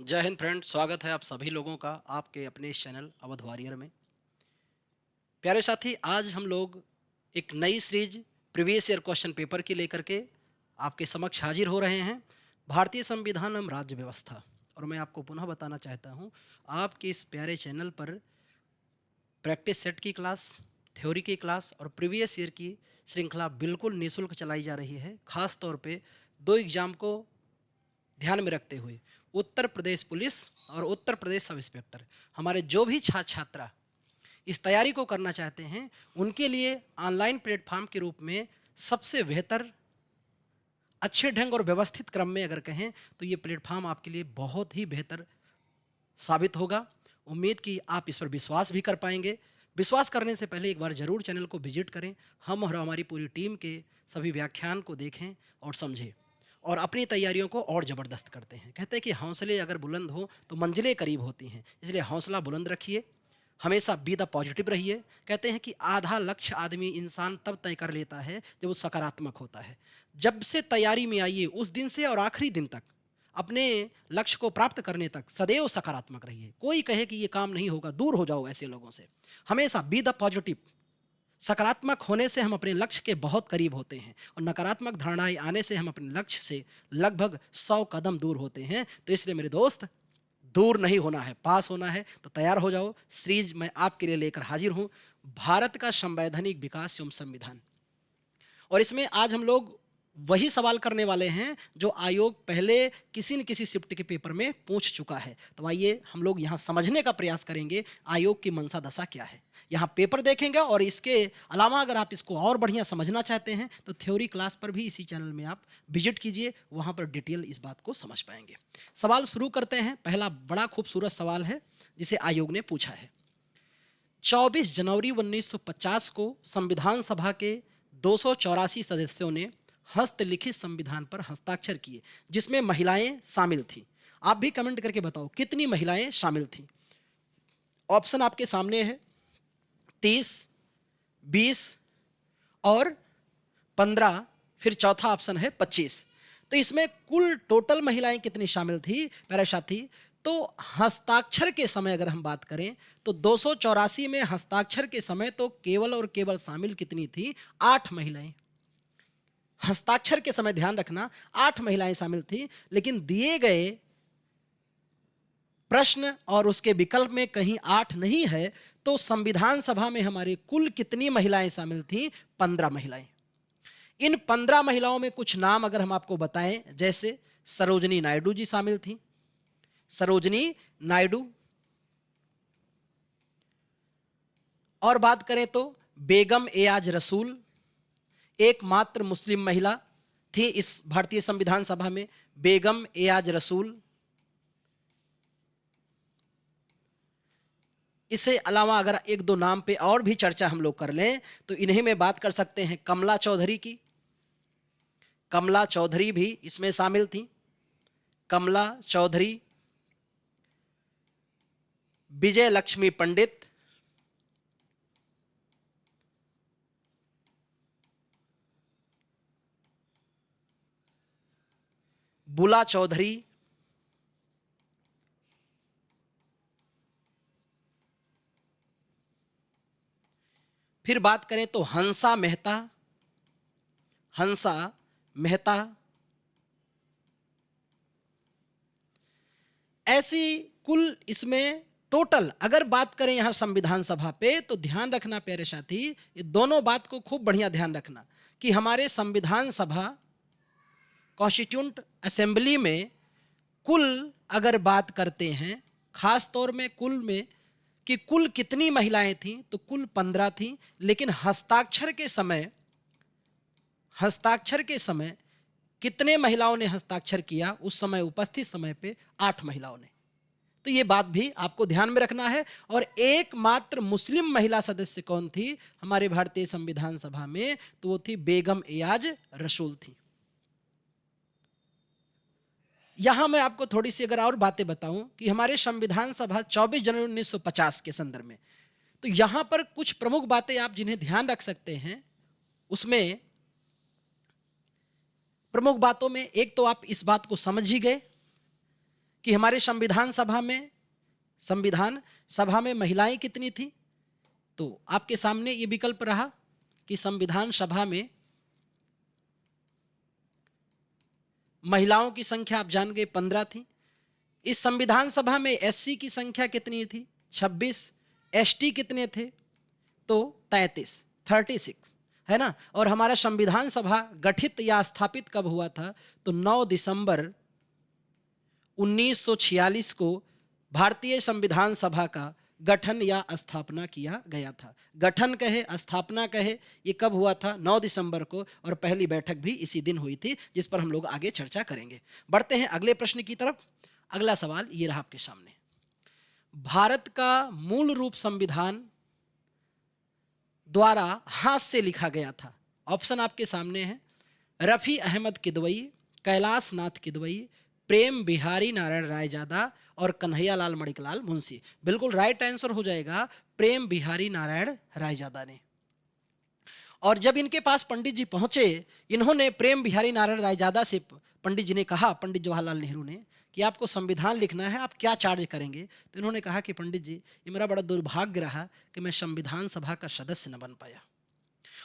जय हिंद फ्रेंड, स्वागत है आप सभी लोगों का आपके अपने इस चैनल अवध वॉरियर में। प्यारे साथी, आज हम लोग एक नई series previous year question paper की लेकर के आपके समक्ष हाजिर हो रहे हैं। भारतीय संविधान एवं राज्य व्यवस्था। और मैं आपको पुनः बताना चाहता हूं, आपके इस प्यारे चैनल पर प्रैक्टिस सेट की क्लास, थ्योरी की क्लास और प्रीवियस ईयर की श्रृंखला बिल्कुल निःशुल्क चलाई जा रही है। खास तौर पे दो एग्जाम को ध्यान में रखते हुए उत्तर प्रदेश पुलिस और उत्तर प्रदेश सब इंस्पेक्टर, हमारे जो भी छात्र छात्रा इस तैयारी को करना चाहते हैं, उनके लिए ऑनलाइन प्लेटफॉर्म के रूप में सबसे बेहतर, अच्छे ढंग और व्यवस्थित क्रम में अगर कहें तो ये प्लेटफॉर्म आपके लिए बहुत ही बेहतर साबित होगा। उम्मीद की आप इस पर विश्वास भी कर पाएंगे। विश्वास करने से पहले एक बार ज़रूर चैनल को विजिट करें, हम और हमारी पूरी टीम के सभी व्याख्यान को देखें और समझें और अपनी तैयारियों को और ज़बरदस्त करते हैं। कहते हैं कि हौसले अगर बुलंद हो तो मंजिलें करीब होती हैं, इसलिए हौसला बुलंद रखिए, हमेशा बी द पॉजिटिव रहिए। कहते हैं कि आधा लक्ष्य आदमी इंसान तब तय कर लेता है जब वो सकारात्मक होता है। जब से तैयारी में आइए उस दिन से और आखिरी दिन तक अपने लक्ष्य को प्राप्त करने तक सदैव सकारात्मक रहिए। कोई कहे कि ये काम नहीं होगा, दूर हो जाओ ऐसे लोगों से। हमेशा बी द पॉजिटिव। सकारात्मक होने से हम अपने लक्ष्य के बहुत करीब होते हैं और नकारात्मक धारणाएं आने से हम अपने लक्ष्य से लगभग 100 कदम दूर होते हैं। तो इसलिए मेरे दोस्त, दूर नहीं होना है, पास होना है। तो तैयार हो जाओ। सीरीज मैं आपके लिए लेकर हाजिर हूं, भारत का संवैधानिक विकास एवं संविधान। और इसमें आज हम लोग वही सवाल करने वाले हैं जो आयोग पहले किसी न किसी शिफ्ट के पेपर में पूछ चुका है। तो आइए हम लोग यहाँ समझने का प्रयास करेंगे आयोग की मंशा दशा क्या है। यहाँ पेपर देखेंगे और इसके अलावा अगर आप इसको और बढ़िया समझना चाहते हैं तो थ्योरी क्लास पर भी इसी चैनल में आप विजिट कीजिए, वहाँ पर डिटेल इस बात को समझ पाएंगे। सवाल शुरू करते हैं। पहला बड़ा खूबसूरत सवाल है जिसे आयोग ने पूछा है। 24 जनवरी 1950 को संविधान सभा के 284 सदस्यों ने हस्तलिखित संविधान पर हस्ताक्षर किए, जिसमें महिलाएं शामिल थीं। आप भी कमेंट करके बताओ कितनी महिलाएं शामिल थीं। ऑप्शन आपके सामने है, 30, 20 और 15। फिर चौथा ऑप्शन है 25। तो इसमें कुल टोटल महिलाएं कितनी शामिल थी मेरे साथी? तो हस्ताक्षर के समय अगर हम बात करें तो 284 में हस्ताक्षर के समय तो केवल और केवल शामिल कितनी थी? 8 महिलाएं। हस्ताक्षर के समय ध्यान रखना 8 महिलाएं शामिल थी। लेकिन दिए गए प्रश्न और उसके विकल्प में कहीं 8 नहीं है, तो संविधान सभा में हमारे कुल कितनी महिलाएं शामिल थी? 15 महिलाएं। इन 15 महिलाओं में कुछ नाम अगर हम आपको बताएं, जैसे सरोजनी नायडू जी शामिल थी। सरोजनी नायडू। और बात करें तो बेगम एयाज रसूल, एकमात्र मुस्लिम महिला थी इस भारतीय संविधान सभा में, बेगम एयाज रसूल। इससे अलावा अगर एक दो नाम पे और भी चर्चा हम लोग कर लें तो इन्हीं में बात कर सकते हैं कमला चौधरी की। कमला चौधरी भी इसमें शामिल थी। कमला चौधरी। विजय लक्ष्मी पंडित। बुला चौधरी। फिर बात करें तो हंसा मेहता। हंसा मेहता। ऐसी कुल इसमें टोटल अगर बात करें यहां संविधान सभा पे तो ध्यान रखना प्यारे साथी, ये दोनों बात को खूब बढ़िया ध्यान रखना कि हमारे संविधान सभा कॉन्स्टिट्यूंट असेंबली में कुल अगर बात करते हैं, खास तौर में कुल में कि कुल कितनी महिलाएं थीं, तो कुल 15 थीं। लेकिन हस्ताक्षर के समय कितने महिलाओं ने हस्ताक्षर किया? उस समय उपस्थित समय पे 8 महिलाओं ने। तो ये बात भी आपको ध्यान में रखना है। और एकमात्र मुस्लिम महिला सदस्य कौन थी हमारे भारतीय संविधान सभा में? तो वो थी बेगम एयाज रसूल थी। यहां मैं आपको थोड़ी सी अगर और बातें बताऊं कि हमारे संविधान सभा 24 जनवरी 1950 के संदर्भ में, तो यहां पर कुछ प्रमुख बातें आप जिन्हें ध्यान रख सकते हैं। उसमें प्रमुख बातों में एक तो आप इस बात को समझ ही गए कि हमारे संविधान सभा में महिलाएं कितनी थी? तो आपके सामने ये विकल्प रहा कि संविधान सभा में महिलाओं की संख्या आप जान गए 15 थी। इस संविधान सभा में एससी की संख्या कितनी थी? 26। एसटी कितने थे? तो 33 है ना। और हमारा संविधान सभा गठित या स्थापित कब हुआ था? तो 9 दिसंबर 1946 को भारतीय संविधान सभा का गठन या स्थापना किया गया था। गठन कहे स्थापना कहे, ये कब हुआ था? 9 दिसंबर को, और पहली बैठक भी इसी दिन हुई थी, जिस पर हम लोग आगे चर्चा करेंगे। बढ़ते हैं अगले प्रश्न की तरफ। अगला सवाल ये रहा आपके सामने। भारत का मूल रूप संविधान द्वारा हाथ से लिखा गया था। ऑप्शन आपके सामने है। रफी अहमद किदवई, कैलाश नाथ किदवई, प्रेम बिहारी नारायण रायजादा और कन्हैया लाल मणिकलाल मुंशी। बिल्कुल राइट आंसर हो जाएगा प्रेम बिहारी नारायण रायजादा ने। और जब इनके पास पंडित जी पहुंचे, इन्होंने प्रेम बिहारी नारायण रायजादा से पंडित जी ने कहा, पंडित जवाहरलाल नेहरू ने, कि आपको संविधान लिखना है, आप क्या चार्ज करेंगे? तो इन्होंने कहा कि पंडित जी, ये मेरा बड़ा दुर्भाग्य रहा कि मैं संविधान सभा का सदस्य न बन पाया,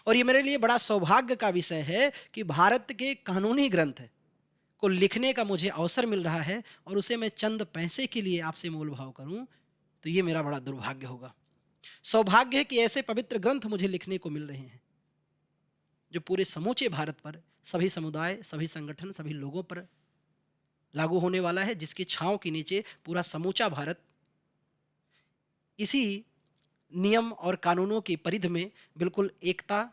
और ये मेरे लिए बड़ा सौभाग्य का विषय है कि भारत के कानूनी ग्रंथ को लिखने का मुझे अवसर मिल रहा है, और उसे मैं चंद पैसे के लिए आपसे मोल भाव करूं, तो ये मेरा बड़ा दुर्भाग्य होगा। सौभाग्य है कि ऐसे पवित्र ग्रंथ मुझे लिखने को मिल रहे हैं जो पूरे समूचे भारत पर, सभी समुदाय, सभी संगठन, सभी लोगों पर लागू होने वाला है, जिसकी छांव के नीचे पूरा समूचा भारत इसी नियम और कानूनों की परिधि में बिल्कुल एकता,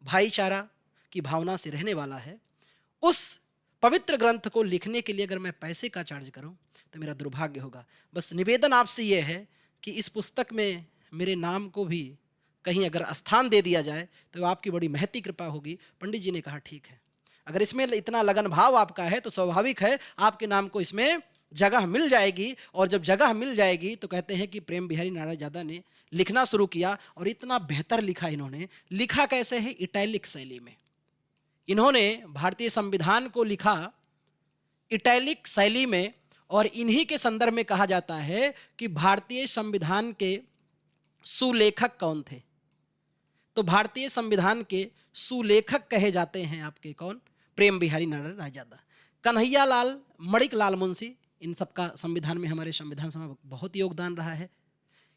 भाईचारा की भावना से रहने वाला है। उस पवित्र ग्रंथ को लिखने के लिए अगर मैं पैसे का चार्ज करूं तो मेरा दुर्भाग्य होगा। बस निवेदन आपसे यह है कि इस पुस्तक में मेरे नाम को भी कहीं अगर स्थान दे दिया जाए तो आपकी बड़ी महती कृपा होगी। पंडित जी ने कहा ठीक है, अगर इसमें इतना लगन भाव आपका है तो स्वाभाविक है आपके नाम को इसमें जगह मिल जाएगी। और जब जगह मिल जाएगी तो कहते हैं कि प्रेम बिहारी नारायण रायजादा ने लिखना शुरू किया, और इतना बेहतर लिखा इन्होंने। लिखा कैसे है? इटैलिक शैली में। इन्होंने भारतीय संविधान को लिखा इटैलिक शैली में, और इन्हीं के संदर्भ में कहा जाता है कि भारतीय संविधान के सुलेखक कौन थे? तो भारतीय संविधान के सुलेखक कहे जाते हैं आपके कौन? प्रेम बिहारी नारायण रायजादा, कन्हैया लाल मणिकलाल मुंशी। इन सबका संविधान में, हमारे संविधान सभा में बहुत योगदान रहा है।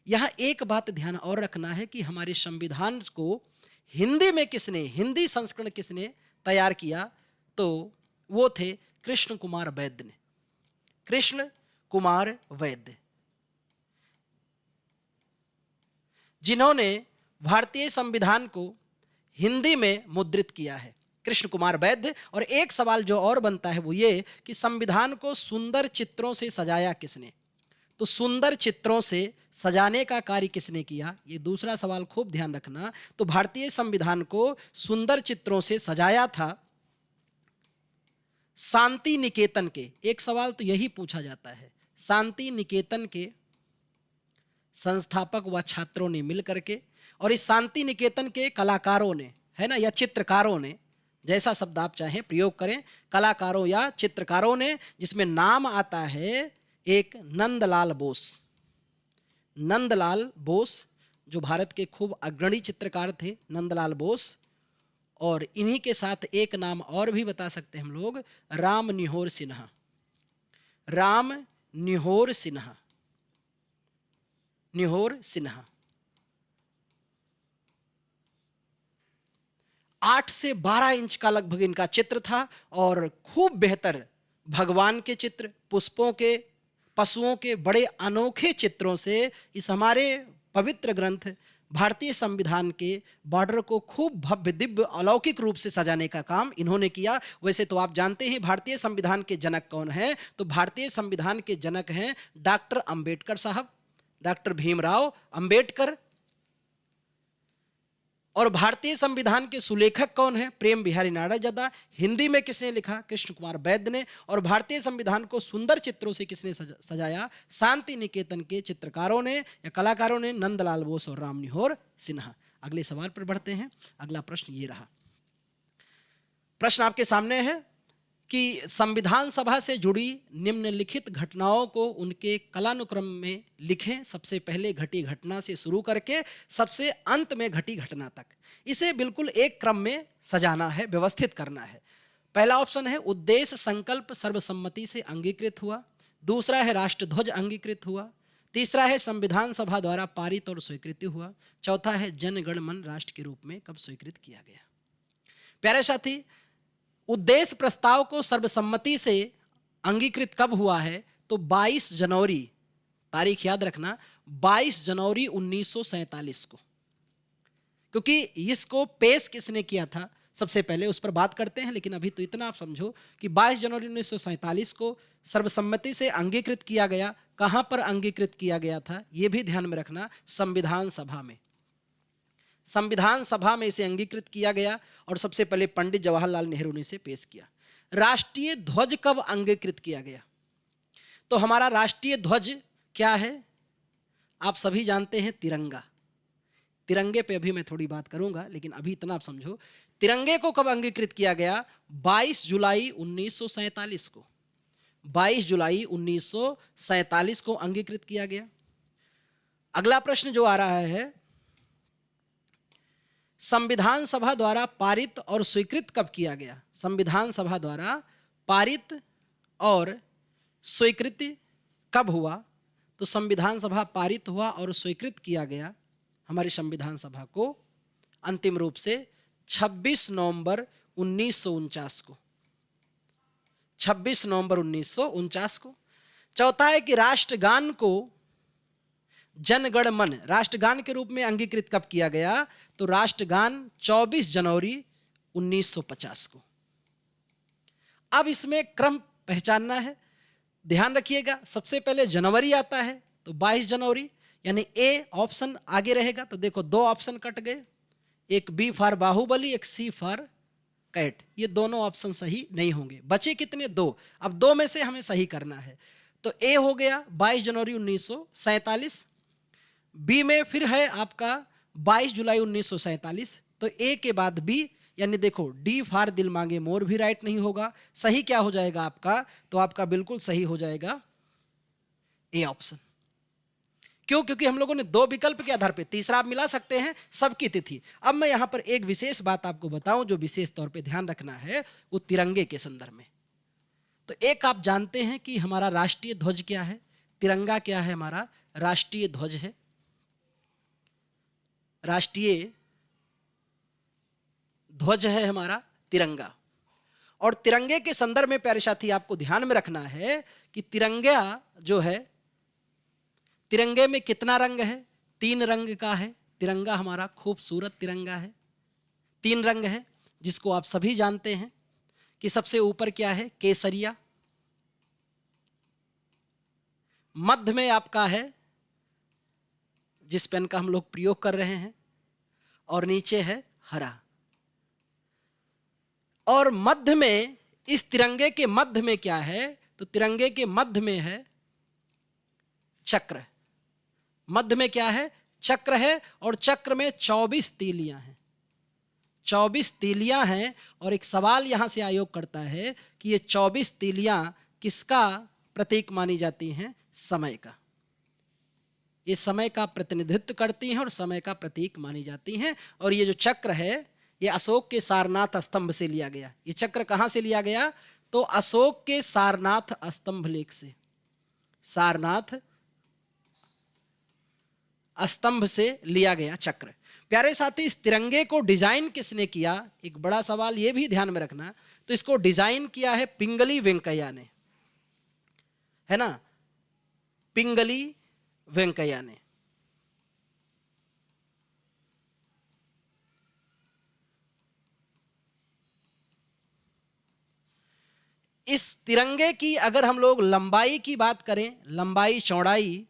यहाँ एक बात ध्यान और रखना है कि हमारे संविधान को हिंदी में किसने, हिंदी संस्करण किसने तैयार किया? तो वो थे कृष्ण कुमार वैद्य ने। कृष्ण कुमार वैद्य, जिन्होंने भारतीय संविधान को हिंदी में मुद्रित किया है, कृष्ण कुमार वैद्य। और एक सवाल जो और बनता है वो ये कि संविधान को सुंदर चित्रों से सजाया किसने? तो सुंदर चित्रों से सजाने का कार्य किसने किया? ये दूसरा सवाल खूब ध्यान रखना। तो भारतीय संविधान को सुंदर चित्रों से सजाया था शांति निकेतन के। एक सवाल तो यही पूछा जाता है, शांति निकेतन के संस्थापक व छात्रों ने मिलकर के, और इस शांति निकेतन के कलाकारों ने, है ना, या चित्रकारों ने, जैसा शब्द आप चाहें प्रयोग करें, कलाकारों या चित्रकारों ने, जिसमें नाम आता है एक नंदलाल बोस। नंदलाल बोस जो भारत के खूब अग्रणी चित्रकार थे, नंदलाल बोस। और इन्हीं के साथ एक नाम और भी बता सकते हैं हम लोग, राम निहोर सिन्हा। राम निहोर सिन्हा, निहोर सिन्हा। 8 से 12 इंच का लगभग इनका चित्र था, और खूब बेहतर भगवान के चित्र, पुष्पों के, पशुओं के बड़े अनोखे चित्रों से इस हमारे पवित्र ग्रंथ भारतीय संविधान के बॉर्डर को खूब भव्य दिव्य अलौकिक रूप से सजाने का काम इन्होंने किया। वैसे तो आप जानते हैं भारतीय संविधान के जनक कौन है? तो भारतीय संविधान के जनक हैं डॉक्टर अंबेडकर साहब, डॉक्टर भीमराव अंबेडकर। और भारतीय संविधान के सुलेखक कौन है? प्रेम बिहारी नारायण रायजादा। हिंदी में किसने लिखा? कृष्ण कुमार वैद्य ने। और भारतीय संविधान को सुंदर चित्रों से किसने सजाया? शांति निकेतन के चित्रकारों ने या कलाकारों ने, नंदलाल बोस और राम निहोर सिन्हा। अगले सवाल पर बढ़ते हैं। अगला प्रश्न ये रहा। प्रश्न आपके सामने है कि संविधान सभा से जुड़ी निम्नलिखित घटनाओं को उनके कालानुक्रम में लिखें, सबसे पहले घटी घटना से शुरू करके सबसे अंत में घटी घटना तक। इसे बिल्कुल एक क्रम में सजाना है, व्यवस्थित करना है। पहला ऑप्शन है उद्देश्य संकल्प सर्वसम्मति से अंगीकृत हुआ, दूसरा है राष्ट्रध्वज अंगीकृत हुआ, तीसरा है संविधान सभा द्वारा पारित और स्वीकृति हुआ, चौथा है जन गण मन राष्ट्र के रूप में कब स्वीकृत किया गया। प्यारे साथी, उद्देश्य प्रस्ताव को सर्वसम्मति से अंगीकृत कब हुआ है? तो 22 जनवरी, तारीख याद रखना, 22 जनवरी 1947 को। क्योंकि इसको पेश किसने किया था सबसे पहले उस पर बात करते हैं, लेकिन अभी तो इतना आप समझो कि 22 जनवरी 1947 को सर्वसम्मति से अंगीकृत किया गया। कहां पर अंगीकृत किया गया था यह भी ध्यान में रखना, संविधान सभा में। संविधान सभा में इसे अंगीकृत किया गया और सबसे पहले पंडित जवाहरलाल नेहरू ने इसे पेश किया। राष्ट्रीय ध्वज कब अंगीकृत किया गया? तो हमारा राष्ट्रीय ध्वज क्या है? आप सभी जानते हैं, तिरंगा। तिरंगे पे अभी मैं थोड़ी बात करूंगा, लेकिन अभी इतना आप समझो, तिरंगे को कब अंगीकृत किया गया? 22 जुलाई 1947 को। 22 जुलाई 1947 को अंगीकृत किया गया। अगला प्रश्न जो आ रहा है, संविधान सभा द्वारा पारित और स्वीकृत कब किया गया? संविधान सभा द्वारा पारित और स्वीकृति कब हुआ? तो संविधान सभा पारित हुआ और स्वीकृत किया गया हमारी संविधान सभा को अंतिम रूप से 26 नवंबर 1949 को। 26 नवंबर 1949 को। चौथा है कि राष्ट्रगान को जन गण मन राष्ट्रगान के रूप में अंगीकृत कब किया गया? तो राष्ट्रगान 24 जनवरी 1950 को। अब इसमें क्रम पहचानना है, ध्यान रखिएगा। सबसे पहले जनवरी आता है तो 22 जनवरी, यानी ए ऑप्शन आगे रहेगा। तो देखो, दो ऑप्शन कट गए, एक बी फॉर बाहुबली, एक सी फॉर कैट। ये दोनों ऑप्शन सही नहीं होंगे। बचे कितने? दो। अब दो में से हमें सही करना है। तो ए हो गया 22 जनवरी 1947, बी में फिर है आपका 22 जुलाई 1947। तो ए के बाद बी, यानी देखो डी फॉर दिल मांगे मोर भी राइट नहीं होगा। सही क्या हो जाएगा आपका? तो आपका बिल्कुल सही हो जाएगा ए ऑप्शन। क्यों? क्योंकि हम लोगों ने दो विकल्प के आधार पे, तीसरा आप मिला सकते हैं, सबकी तिथि। अब मैं यहां पर एक विशेष बात आपको बताऊं जो विशेष तौर पे ध्यान रखना है, वो तिरंगे के संदर्भ में। तो एक आप जानते हैं कि हमारा राष्ट्रीय ध्वज क्या है, तिरंगा क्या है, हमारा राष्ट्रीय ध्वज है। राष्ट्रीय ध्वज है हमारा तिरंगा। और तिरंगे के संदर्भ में प्यारे साथी आपको ध्यान में रखना है कि तिरंगा जो है, तिरंगे में कितना रंग है? 3 रंग का है। तिरंगा हमारा खूबसूरत तिरंगा है, 3 रंग है, जिसको आप सभी जानते हैं कि सबसे ऊपर क्या है? केसरिया, मध्य में आपका है जिस पेन का हम लोग प्रयोग कर रहे हैं, और नीचे है हरा। और मध्य में, इस तिरंगे के मध्य में क्या है? तो तिरंगे के मध्य में है चक्र। मध्य में क्या है? चक्र है। और चक्र में 24 तीलियां हैं। 24 तीलियां हैं। और एक सवाल यहां से आयोग करता है कि ये 24 तीलियां किसका प्रतीक मानी जाती हैं? समय का। ये समय का प्रतिनिधित्व करती हैं और समय का प्रतीक मानी जाती हैं। और ये जो चक्र है, ये अशोक के सारनाथ स्तंभ से लिया गया। ये चक्र कहां से लिया गया? तो अशोक के सारनाथ स्तंभ लेख से, सारनाथ स्तंभ से लिया गया चक्र। प्यारे साथी, इस तिरंगे को डिजाइन किसने किया? एक बड़ा सवाल ये भी ध्यान में रखना। तो इसको डिजाइन किया है पिंगली वेंकैया ने, है ना, पिंगली वेंकैया ने। इस तिरंगे की अगर हम लोग लंबाई की बात करें, लंबाई चौड़ाई,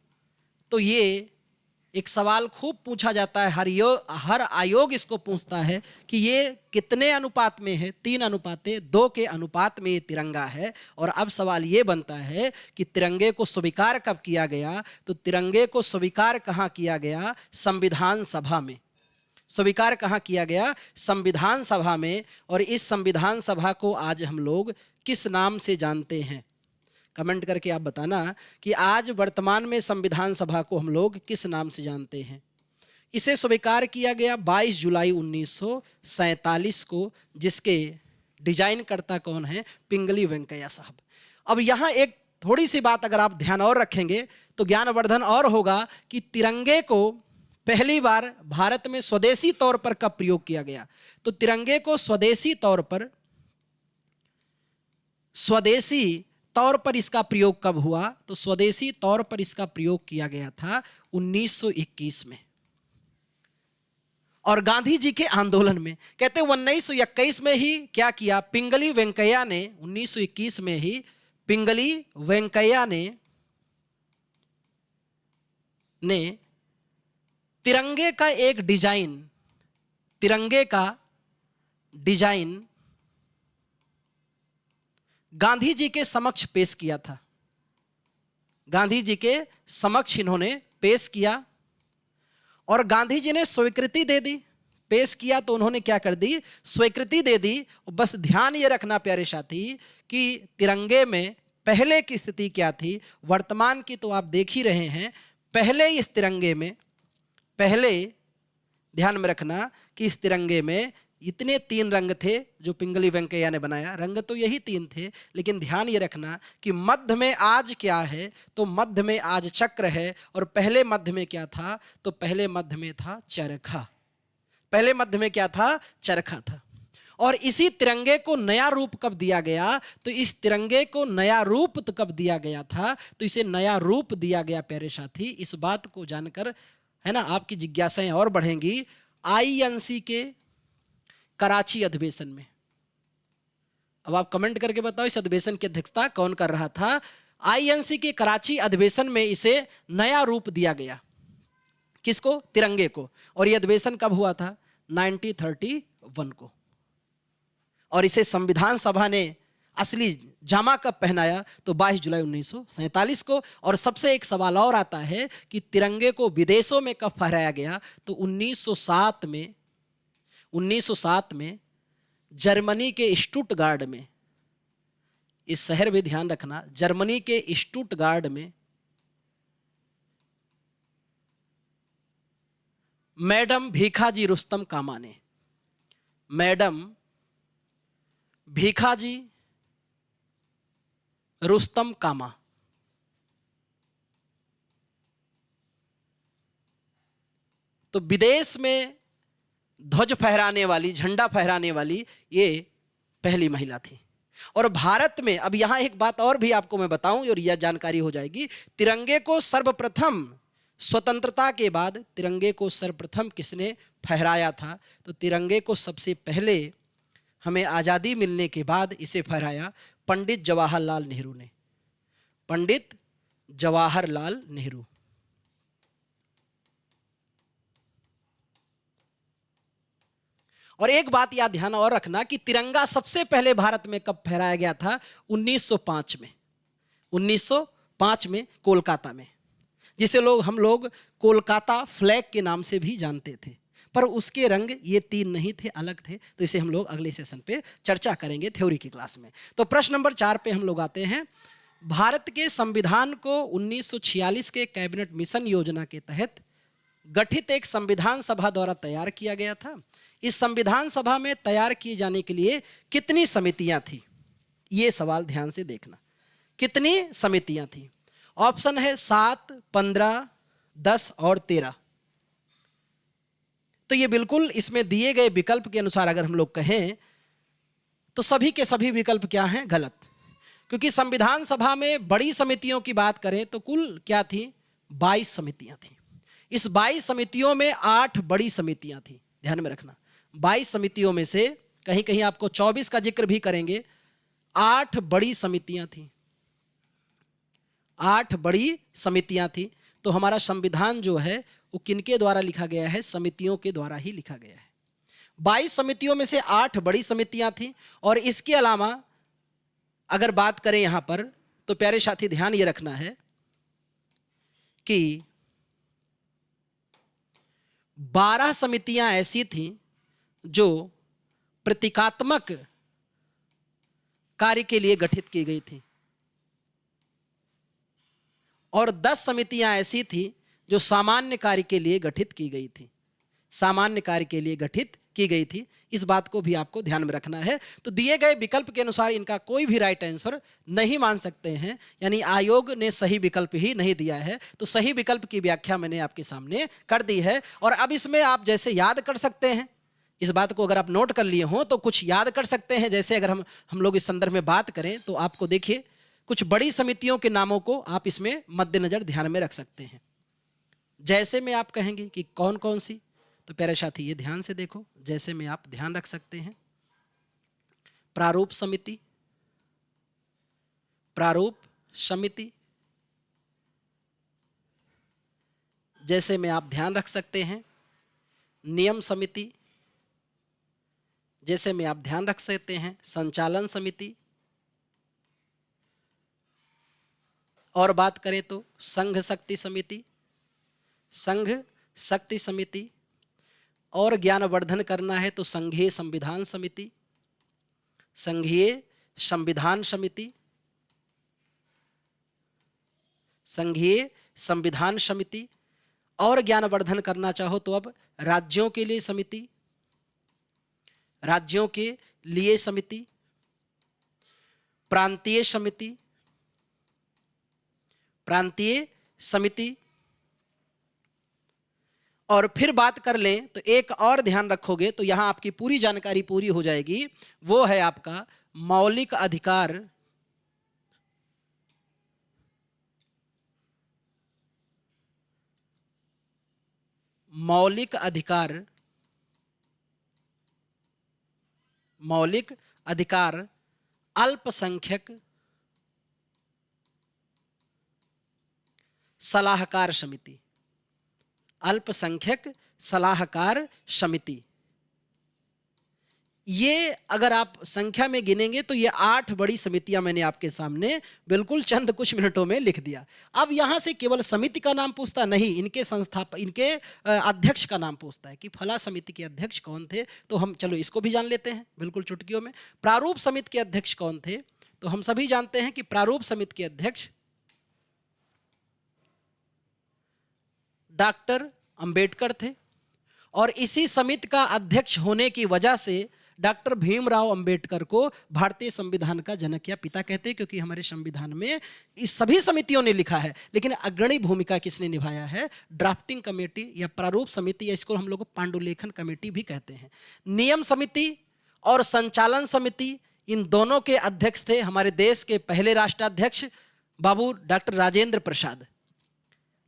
तो ये एक सवाल खूब पूछा जाता है। हर आयोग इसको पूछता है कि ये कितने अनुपात में है? 3:2 के अनुपात में ये तिरंगा है। और अब सवाल ये बनता है कि तिरंगे को स्वीकार कब किया गया? तो तिरंगे को स्वीकार कहाँ किया गया? संविधान सभा में। स्वीकार कहाँ किया गया? संविधान सभा में। और इस संविधान सभा को आज हम लोग किस नाम से जानते हैं? कमेंट करके आप बताना कि आज वर्तमान में संविधान सभा को हम लोग किस नाम से जानते हैं। इसे स्वीकार किया गया 22 जुलाई 1947 को, जिसके डिजाइन करता कौन है? पिंगली वेंकैया साहब। अब यहाँ एक थोड़ी सी बात अगर आप ध्यान और रखेंगे तो ज्ञानवर्धन और होगा कि तिरंगे को पहली बार भारत में स्वदेशी तौर पर कब प्रयोग किया गया? तो तिरंगे को स्वदेशी तौर पर इसका प्रयोग कब हुआ? तो स्वदेशी तौर पर इसका प्रयोग किया गया था 1921 में। और गांधी जी के आंदोलन में कहते 1921 में ही क्या किया? पिंगली वेंकैया ने 1921 में ही पिंगली वेंकैया ने तिरंगे का एक डिजाइन गांधी जी के समक्ष पेश किया था। गांधी जी के समक्ष इन्होंने पेश किया और गांधी जी ने स्वीकृति दे दी। पेश किया तो उन्होंने क्या कर दी? स्वीकृति दे दी। बस ध्यान ये रखना प्यारे साथी कि तिरंगे में पहले की स्थिति क्या थी, वर्तमान की तो आप देख ही रहे हैं। पहले इस तिरंगे में, पहले ध्यान में रखना कि इस तिरंगे में इतने 3 रंग थे जो पिंगली वेंकैया ने बनाया। रंग तो यही 3 थे, लेकिन ध्यान ये रखना कि मध्य में आज क्या है? तो मध्य में आज चक्र है। और पहले मध्य में क्या था? तो पहले मध्य में था चरखा। पहले मध्य में क्या था? चरखा था। और इसी तिरंगे को नया रूप कब दिया गया? तो इस तिरंगे को नया रूप तो कब दिया गया था? तो इसे नया रूप दिया गया प्यारे साथी। इस बात को जानकर है ना आपकी जिज्ञासाएं और बढ़ेंगी। आईएनसी के कराची अधिवेशन में, अब आप कमेंट करके बताओ इस अधिवेशन की अध्यक्षता कौन कर रहा था? आईएनसी के कराची अधिवेशन में इसे नया रूप दिया गया। किसको? तिरंगे को। और यह अधिवेशन कब हुआ था? 1931 को। और इसे संविधान सभा ने असली जामा कब पहनाया? तो 22 जुलाई 1947 को। और सबसे एक सवाल और आता है कि तिरंगे को विदेशों में कब फहराया गया? तो 1907 में जर्मनी के स्टुटगार्ड में, इस शहर में ध्यान रखना, जर्मनी के स्टुटगार्ड में मैडम भीखाजी रुस्तम कामा ने, मैडम भीखाजी रुस्तम कामा, तो विदेश में ध्वज फहराने वाली, झंडा फहराने वाली ये पहली महिला थी। और भारत में, अब यहां एक बात और भी आपको मैं बताऊं और यह जानकारी हो जाएगी, तिरंगे को सर्वप्रथम स्वतंत्रता के बाद तिरंगे को सर्वप्रथम किसने फहराया था? तो तिरंगे को सबसे पहले हमें आज़ादी मिलने के बाद इसे फहराया पंडित जवाहरलाल नेहरू ने। पंडित जवाहरलाल नेहरू। और एक बात याद ध्यान और रखना कि तिरंगा सबसे पहले भारत में कब फहराया गया था? 1905 में। 1905 में कोलकाता में, जिसे हम लोग कोलकाता फ्लैग के नाम से भी जानते थे। पर उसके रंग ये 3 नहीं थे, अलग थे। तो इसे हम लोग अगले सेशन पे चर्चा करेंगे थ्योरी की क्लास में। तो प्रश्न नंबर 4 पे हम लोग आते हैं। भारत के संविधान को 1946 के कैबिनेट मिशन योजना के तहत गठित एक संविधान सभा द्वारा तैयार किया गया था। इस संविधान सभा में तैयार किए जाने के लिए कितनी समितियां थी? ये सवाल ध्यान से देखना। कितनी समितियां थी? ऑप्शन है 7, 15, 10 और 13। तो ये बिल्कुल इसमें दिए गए विकल्प के अनुसार अगर हम लोग कहें तो सभी के सभी विकल्प क्या हैं? गलत। क्योंकि संविधान सभा में बड़ी समितियों की बात करें तो कुल क्या थी? 22 समितियां थी। इस 22 समितियों में 8 बड़ी समितियां थी। ध्यान में रखना, 22 समितियों में से कहीं कहीं आपको 24 का जिक्र भी करेंगे। 8 बड़ी समितियां थी। 8 बड़ी समितियां थी। तो हमारा संविधान जो है वो किनके द्वारा लिखा गया है? समितियों के द्वारा ही लिखा गया है। 22 समितियों में से 8 बड़ी समितियां थी। और इसके अलावा अगर बात करें यहां पर तो प्यारे साथी ध्यान ये रखना है कि 12 समितियां ऐसी थीं जो प्रतीकात्मक कार्य के लिए गठित की गई थी और 10 समितियां ऐसी थी जो सामान्य कार्य के लिए गठित की गई थी। सामान्य कार्य के लिए गठित की गई थी, इस बात को भी आपको ध्यान में रखना है। तो दिए गए विकल्प के अनुसार इनका कोई भी राइट आंसर नहीं मान सकते हैं, यानी आयोग ने सही विकल्प ही नहीं दिया है। तो सही विकल्प की व्याख्या मैंने आपके सामने कर दी है। और अब इसमें आप जैसे याद कर सकते हैं, इस बात को अगर आप नोट कर लिए हों तो कुछ याद कर सकते हैं। जैसे अगर हम लोग इस संदर्भ में बात करें तो आपको देखिए कुछ बड़ी समितियों के नामों को आप इसमें मद्देनजर ध्यान में रख सकते हैं। जैसे में आप कहेंगे कि कौन कौन सी, तो प्यारे साथी ये ध्यान से देखो, जैसे में आप ध्यान रख सकते हैं प्रारूप समिति, प्रारूप समिति। जैसे में आप ध्यान रख सकते हैं नियम समिति। जैसे में आप ध्यान रख सकते हैं संचालन समिति। और बात करें तो संघ शक्ति समिति, संघ शक्ति समिति। और ज्ञानवर्धन करना है तो संघीय संविधान समिति, संघीय संविधान समिति, संघीय संविधान समिति। और ज्ञानवर्धन करना चाहो तो अब राज्यों के लिए समिति, राज्यों के लिए समिति, प्रांतीय समिति, प्रांतीय समिति। और फिर बात कर लें तो एक और ध्यान रखोगे तो यहां आपकी पूरी जानकारी पूरी हो जाएगी, वो है आपका मौलिक अधिकार, मौलिक अधिकार, मौलिक अधिकार अल्पसंख्यक सलाहकार समिति, अल्पसंख्यक सलाहकार समिति। ये अगर आप संख्या में गिनेंगे तो ये 8 बड़ी समितियां मैंने आपके सामने बिल्कुल चंद कुछ मिनटों में लिख दिया। अब यहां से केवल समिति का नाम पूछता नहीं, इनके इनके अध्यक्ष का नाम पूछता है कि फला समिति के अध्यक्ष कौन थे। तो हम चलो इसको भी जान लेते हैं बिल्कुल चुटकियों में। प्रारूप समिति के अध्यक्ष कौन थे, तो हम सभी जानते हैं कि प्रारूप समिति के अध्यक्ष डॉक्टर अंबेडकर थे। और इसी समिति का अध्यक्ष होने की वजह से डॉक्टर भीमराव अंबेडकर को भारतीय संविधान का जनक या पिता कहते हैं, क्योंकि हमारे संविधान में इस सभी समितियों ने लिखा है, लेकिन अग्रणी भूमिका किसने निभाया है? ड्राफ्टिंग कमेटी या प्रारूप समिति, या इसको हम लोग पांडुलेखन कमेटी भी कहते हैं। नियम समिति और संचालन समिति, इन दोनों के अध्यक्ष थे हमारे देश के पहले राष्ट्राध्यक्ष बाबू डॉक्टर राजेंद्र प्रसाद।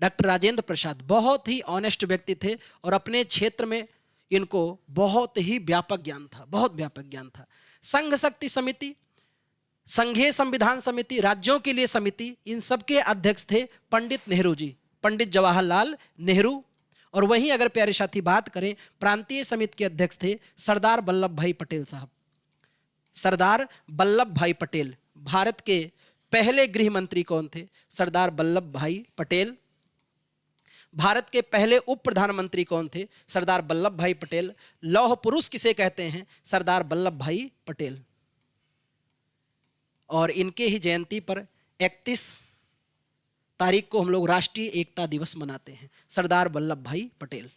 डॉक्टर राजेंद्र प्रसाद बहुत ही ऑनेस्ट व्यक्ति थे और अपने क्षेत्र में इनको बहुत ही व्यापक ज्ञान था, बहुत व्यापक ज्ञान था। संघ शक्ति समिति, संघीय संविधान समिति, राज्यों के लिए समिति, इन सबके अध्यक्ष थे पंडित नेहरू जी, पंडित जवाहरलाल नेहरू। और वहीं अगर प्यारे साथी बात करें प्रांतीय समिति के अध्यक्ष थे सरदार वल्लभ भाई पटेल साहब। सरदार वल्लभ भाई पटेल, भारत के पहले गृह मंत्री कौन थे? सरदार वल्लभ भाई पटेल। भारत के पहले उप प्रधानमंत्री कौन थे? सरदार वल्लभ भाई पटेल। लौह पुरुष किसे कहते हैं? सरदार वल्लभ भाई पटेल। और इनके ही जयंती पर 31 तारीख को हम लोग राष्ट्रीय एकता दिवस मनाते हैं। सरदार वल्लभ भाई पटेल,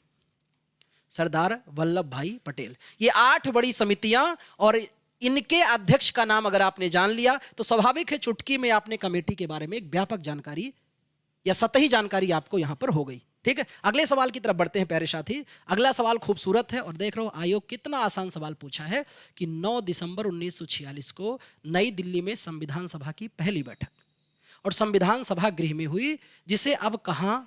सरदार वल्लभ भाई पटेल। ये 8 बड़ी समितियां और इनके अध्यक्ष का नाम अगर आपने जान लिया तो स्वाभाविक है चुटकी में आपने कमेटी के बारे में एक व्यापक जानकारी या सतही जानकारी आपको यहां पर हो गई। ठीक है, अगले सवाल की तरफ बढ़ते हैं प्यारे साथी। अगला सवाल खूबसूरत है और देख रहे हो आयोग कितना आसान सवाल पूछा है कि 9 दिसंबर 1946 को नई दिल्ली में संविधान सभा की पहली बैठक और संविधान सभा गृह में हुई, जिसे अब कहां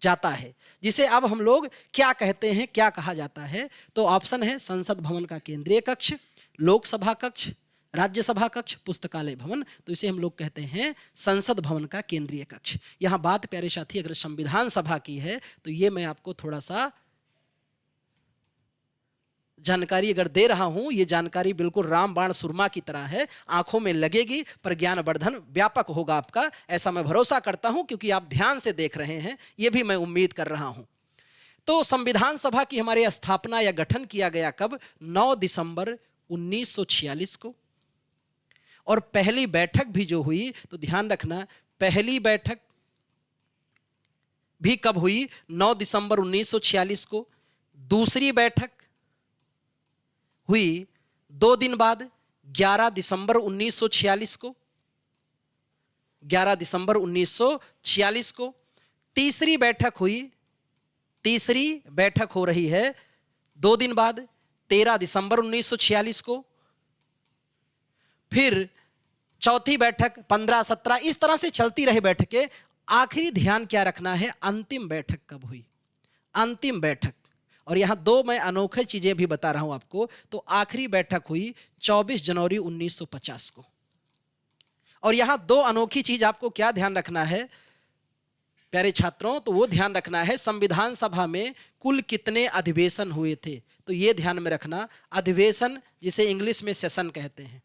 जाता है, जिसे अब हम लोग क्या कहते हैं, क्या कहा जाता है? तो ऑप्शन है संसद भवन का केंद्रीय कक्ष, लोकसभा कक्ष, राज्यसभा कक्ष, पुस्तकालय भवन। तो इसे हम लोग कहते हैं संसद भवन का केंद्रीय कक्ष। यहां बात प्यारे साथी अगर संविधान सभा की है तो ये मैं आपको थोड़ा सा जानकारी अगर दे रहा हूं, ये जानकारी बिल्कुल रामबाण सुरमा की तरह है, आंखों में लगेगी पर ज्ञानवर्धन व्यापक होगा आपका, ऐसा मैं भरोसा करता हूं क्योंकि आप ध्यान से देख रहे हैं, ये भी मैं उम्मीद कर रहा हूं। तो संविधान सभा की हमारे स्थापना या गठन किया गया कब? 9 दिसंबर 1946 को। और पहली बैठक भी जो हुई, तो ध्यान रखना, पहली बैठक भी कब हुई? 9 दिसंबर 1946 को। दूसरी बैठक हुई 2 दिन बाद, 11 दिसंबर 1946 को। 11 दिसंबर 1946 को। तीसरी बैठक हुई, तीसरी बैठक हो रही है 2 दिन बाद, 13 दिसंबर 1946 को। फिर चौथी बैठक 15, 17, इस तरह से चलती रही बैठकें। आखिरी ध्यान क्या रखना है? अंतिम बैठक कब हुई? अंतिम बैठक। और यहां 2 मैं अनोखी चीजें भी बता रहा हूं आपको। तो आखिरी बैठक हुई 24 जनवरी 1950 को। और यहां 2 अनोखी चीज आपको क्या ध्यान रखना है प्यारे छात्रों? तो वो ध्यान रखना है, संविधान सभा में कुल कितने अधिवेशन हुए थे। तो ये ध्यान में रखना, अधिवेशन जिसे इंग्लिश में सेशन कहते हैं,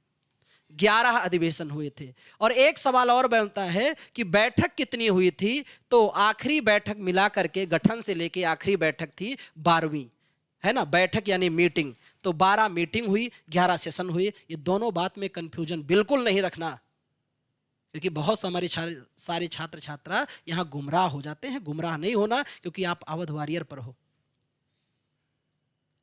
11 अधिवेशन हुए थे। और एक सवाल और बनता है कि बैठक कितनी हुई थी? तो आखिरी बैठक मिला करके, गठन से लेके आखिरी बैठक थी 12वीं, है ना? बैठक यानी मीटिंग, तो 12 मीटिंग हुई, 11 सेशन हुए। ये दोनों बात में कंफ्यूजन बिल्कुल नहीं रखना, क्योंकि बहुत सारे छात्र छात्रा यहां गुमराह हो जाते हैं। गुमराह नहीं होना, क्योंकि आप अवध वॉरियर पर हो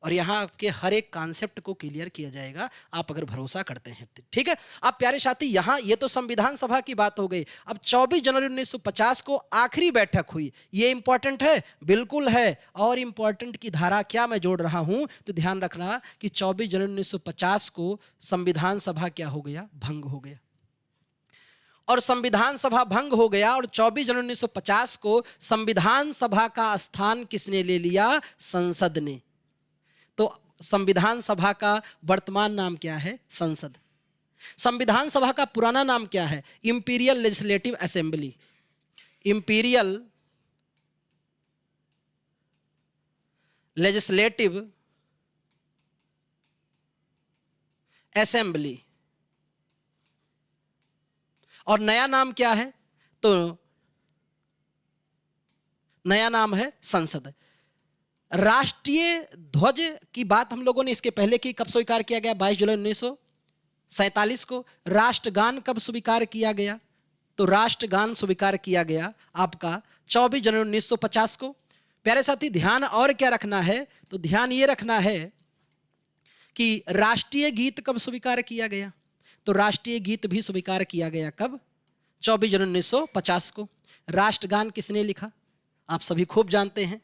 और यहां आपके हर एक कॉन्सेप्ट को क्लियर किया जाएगा, आप अगर भरोसा करते हैं। ठीक है। अब प्यारे साथी, यहां ये तो संविधान सभा की बात हो गई। अब 24 जनवरी 1950 को आखिरी बैठक हुई। ये इंपॉर्टेंट है? बिल्कुल है। और इंपॉर्टेंट की धारा क्या मैं जोड़ रहा हूं, तो ध्यान रखना कि 24 जनवरी 1950 को संविधान सभा क्या हो गया? भंग हो गया। और संविधान सभा भंग हो गया, और 24 जनवरी 1950 को संविधान सभा का स्थान किसने ले लिया? संसद ने। तो संविधान सभा का वर्तमान नाम क्या है? संसद। संविधान सभा का पुराना नाम क्या है? Imperial legislative assembly. Imperial legislative assembly. और नया नाम क्या है? तो नया नाम है संसद। राष्ट्रीय ध्वज की बात हम लोगों ने इसके पहले की, कब स्वीकार किया गया? 22 जुलाई 1947 को। राष्ट्रगान कब स्वीकार किया गया? तो राष्ट्रगान स्वीकार किया गया आपका 24 जनवरी 1950 को। प्यारे साथी, ध्यान और क्या रखना है? तो ध्यान ये रखना है कि राष्ट्रीय गीत कब स्वीकार किया गया? तो राष्ट्रीय गीत भी स्वीकार किया गया कब? 24 जनवरी 1950 को। राष्ट्रगान किसने लिखा? आप सभी खूब जानते हैं,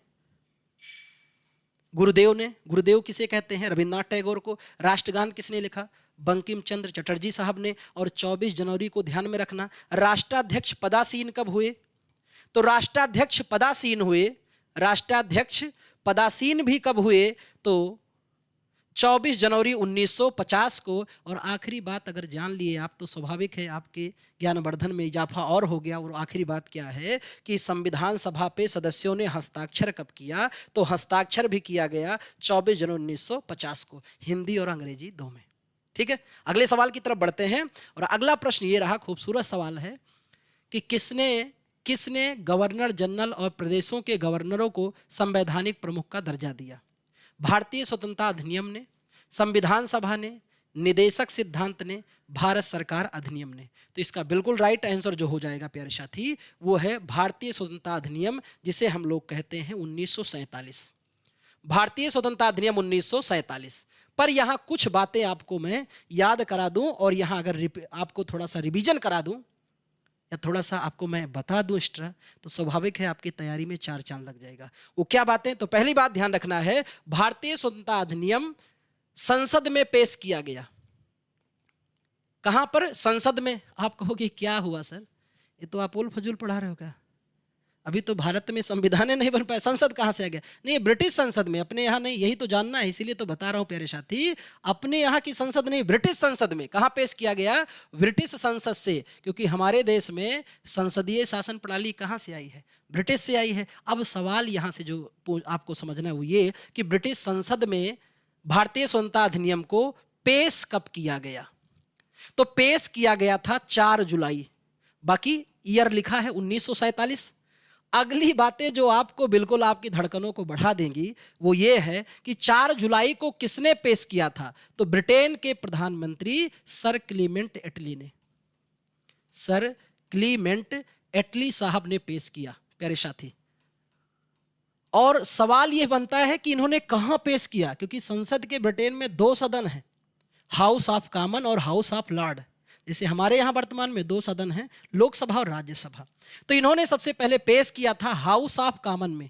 गुरुदेव ने। गुरुदेव किसे कहते हैं? रविन्द्रनाथ टैगोर को। राष्ट्रगान किसने लिखा? बंकिम चंद्र चटर्जी साहब ने। और 24 जनवरी को ध्यान में रखना, राष्ट्राध्यक्ष पदासीन कब हुए? तो राष्ट्राध्यक्ष पदासीन हुए, राष्ट्राध्यक्ष पदासीन भी कब हुए? तो 24 जनवरी 1950 को। और आखिरी बात अगर जान लिए आप, तो स्वाभाविक है आपके ज्ञानवर्धन में इजाफा और हो गया। और आखिरी बात क्या है कि संविधान सभा पे सदस्यों ने हस्ताक्षर कब किया? तो हस्ताक्षर भी किया गया 24 जनवरी 1950 को, हिंदी और अंग्रेजी दो में। ठीक है। अगले सवाल की तरफ बढ़ते हैं। और अगला प्रश्न ये रहा, खूबसूरत सवाल है कि किसने गवर्नर जनरल और प्रदेशों के गवर्नरों को संवैधानिक प्रमुख का दर्जा दिया? भारतीय स्वतंत्रता अधिनियम ने, संविधान सभा ने, निदेशक सिद्धांत ने, भारत सरकार अधिनियम ने। तो इसका बिल्कुल राइट आंसर जो हो जाएगा प्यारे साथी, वो है भारतीय स्वतंत्रता अधिनियम, जिसे हम लोग कहते हैं 1947। भारतीय स्वतंत्रता अधिनियम 1947। पर यहां कुछ बातें आपको मैं याद करा दूं, और यहां अगर आपको थोड़ा सा रिवीजन करा दूं या थोड़ा सा आपको मैं बता दूं एक्स्ट्रा, तो स्वाभाविक है आपकी तैयारी में 4 चांद लग जाएगा। वो क्या बातें? तो पहली बात ध्यान रखना है, भारतीय स्वतंत्रता अधिनियम संसद में पेश किया गया। कहां पर? संसद में। आप कहोगे क्या हुआ सर, ये तो आप उल फजूल पढ़ा रहे हो क्या? अभी तो भारत में संविधान नहीं बन पाया, संसद कहां से आ गया? नहीं, ब्रिटिश संसद में, अपने यहां नहीं। यही तो जानना है, इसीलिए तो बता रहा हूं प्यारे साथी। अपने यहां की संसद नहीं, ब्रिटिश संसद में। कहां पेश किया गया? ब्रिटिश संसद से। क्योंकि हमारे देश में संसदीय शासन प्रणाली कहां से आई है? ब्रिटिश से आई है। अब सवाल यहां से जो आपको समझना है वो ये कि ब्रिटिश संसद में भारतीय स्वतंत्रता अधिनियम को पेश कब किया गया? तो पेश किया गया था 4 जुलाई। बाकी ईयर लिखा है 1947। अगली बातें जो आपको बिल्कुल आपकी धड़कनों को बढ़ा देंगी वो ये है कि 4 जुलाई को किसने पेश किया था? तो ब्रिटेन के प्रधानमंत्री सर क्लीमेंट एटली ने। सर क्लीमेंट एटली साहब ने पेश किया प्यारे साथी। और सवाल यह बनता है कि इन्होंने कहां पेश किया, क्योंकि संसद के ब्रिटेन में 2 सदन हैं, हाउस ऑफ कॉमन और हाउस ऑफ लॉर्ड। जैसे हमारे यहाँ वर्तमान में 2 सदन हैं, लोकसभा और राज्यसभा। तो इन्होंने सबसे पहले पेश किया था हाउस ऑफ कॉमन में,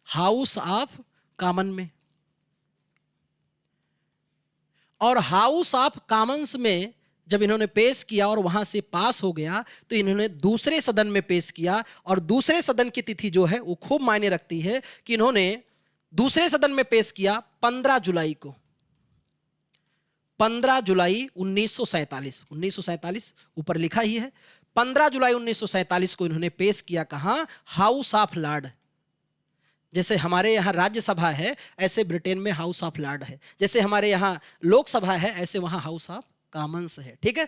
हाउस ऑफ कॉमन में। और हाउस ऑफ कॉमन्स में जब इन्होंने पेश किया और वहां से पास हो गया तो इन्होंने दूसरे सदन में पेश किया। और दूसरे सदन की तिथि जो है वो खूब मायने रखती है कि इन्होंने दूसरे सदन में पेश किया 15 जुलाई को, 15 जुलाई 1947। 1947 ऊपर लिखा ही है। 15 जुलाई 1947 को इन्होंने पेश किया कहां? House of Lord. जैसे हमारे यहाँ राज्यसभा है ऐसे ब्रिटेन में हाउस ऑफ लॉर्ड है, जैसे हमारे यहाँ लोकसभा है ऐसे वहां हाउस ऑफ कॉमन्स है। ठीक है,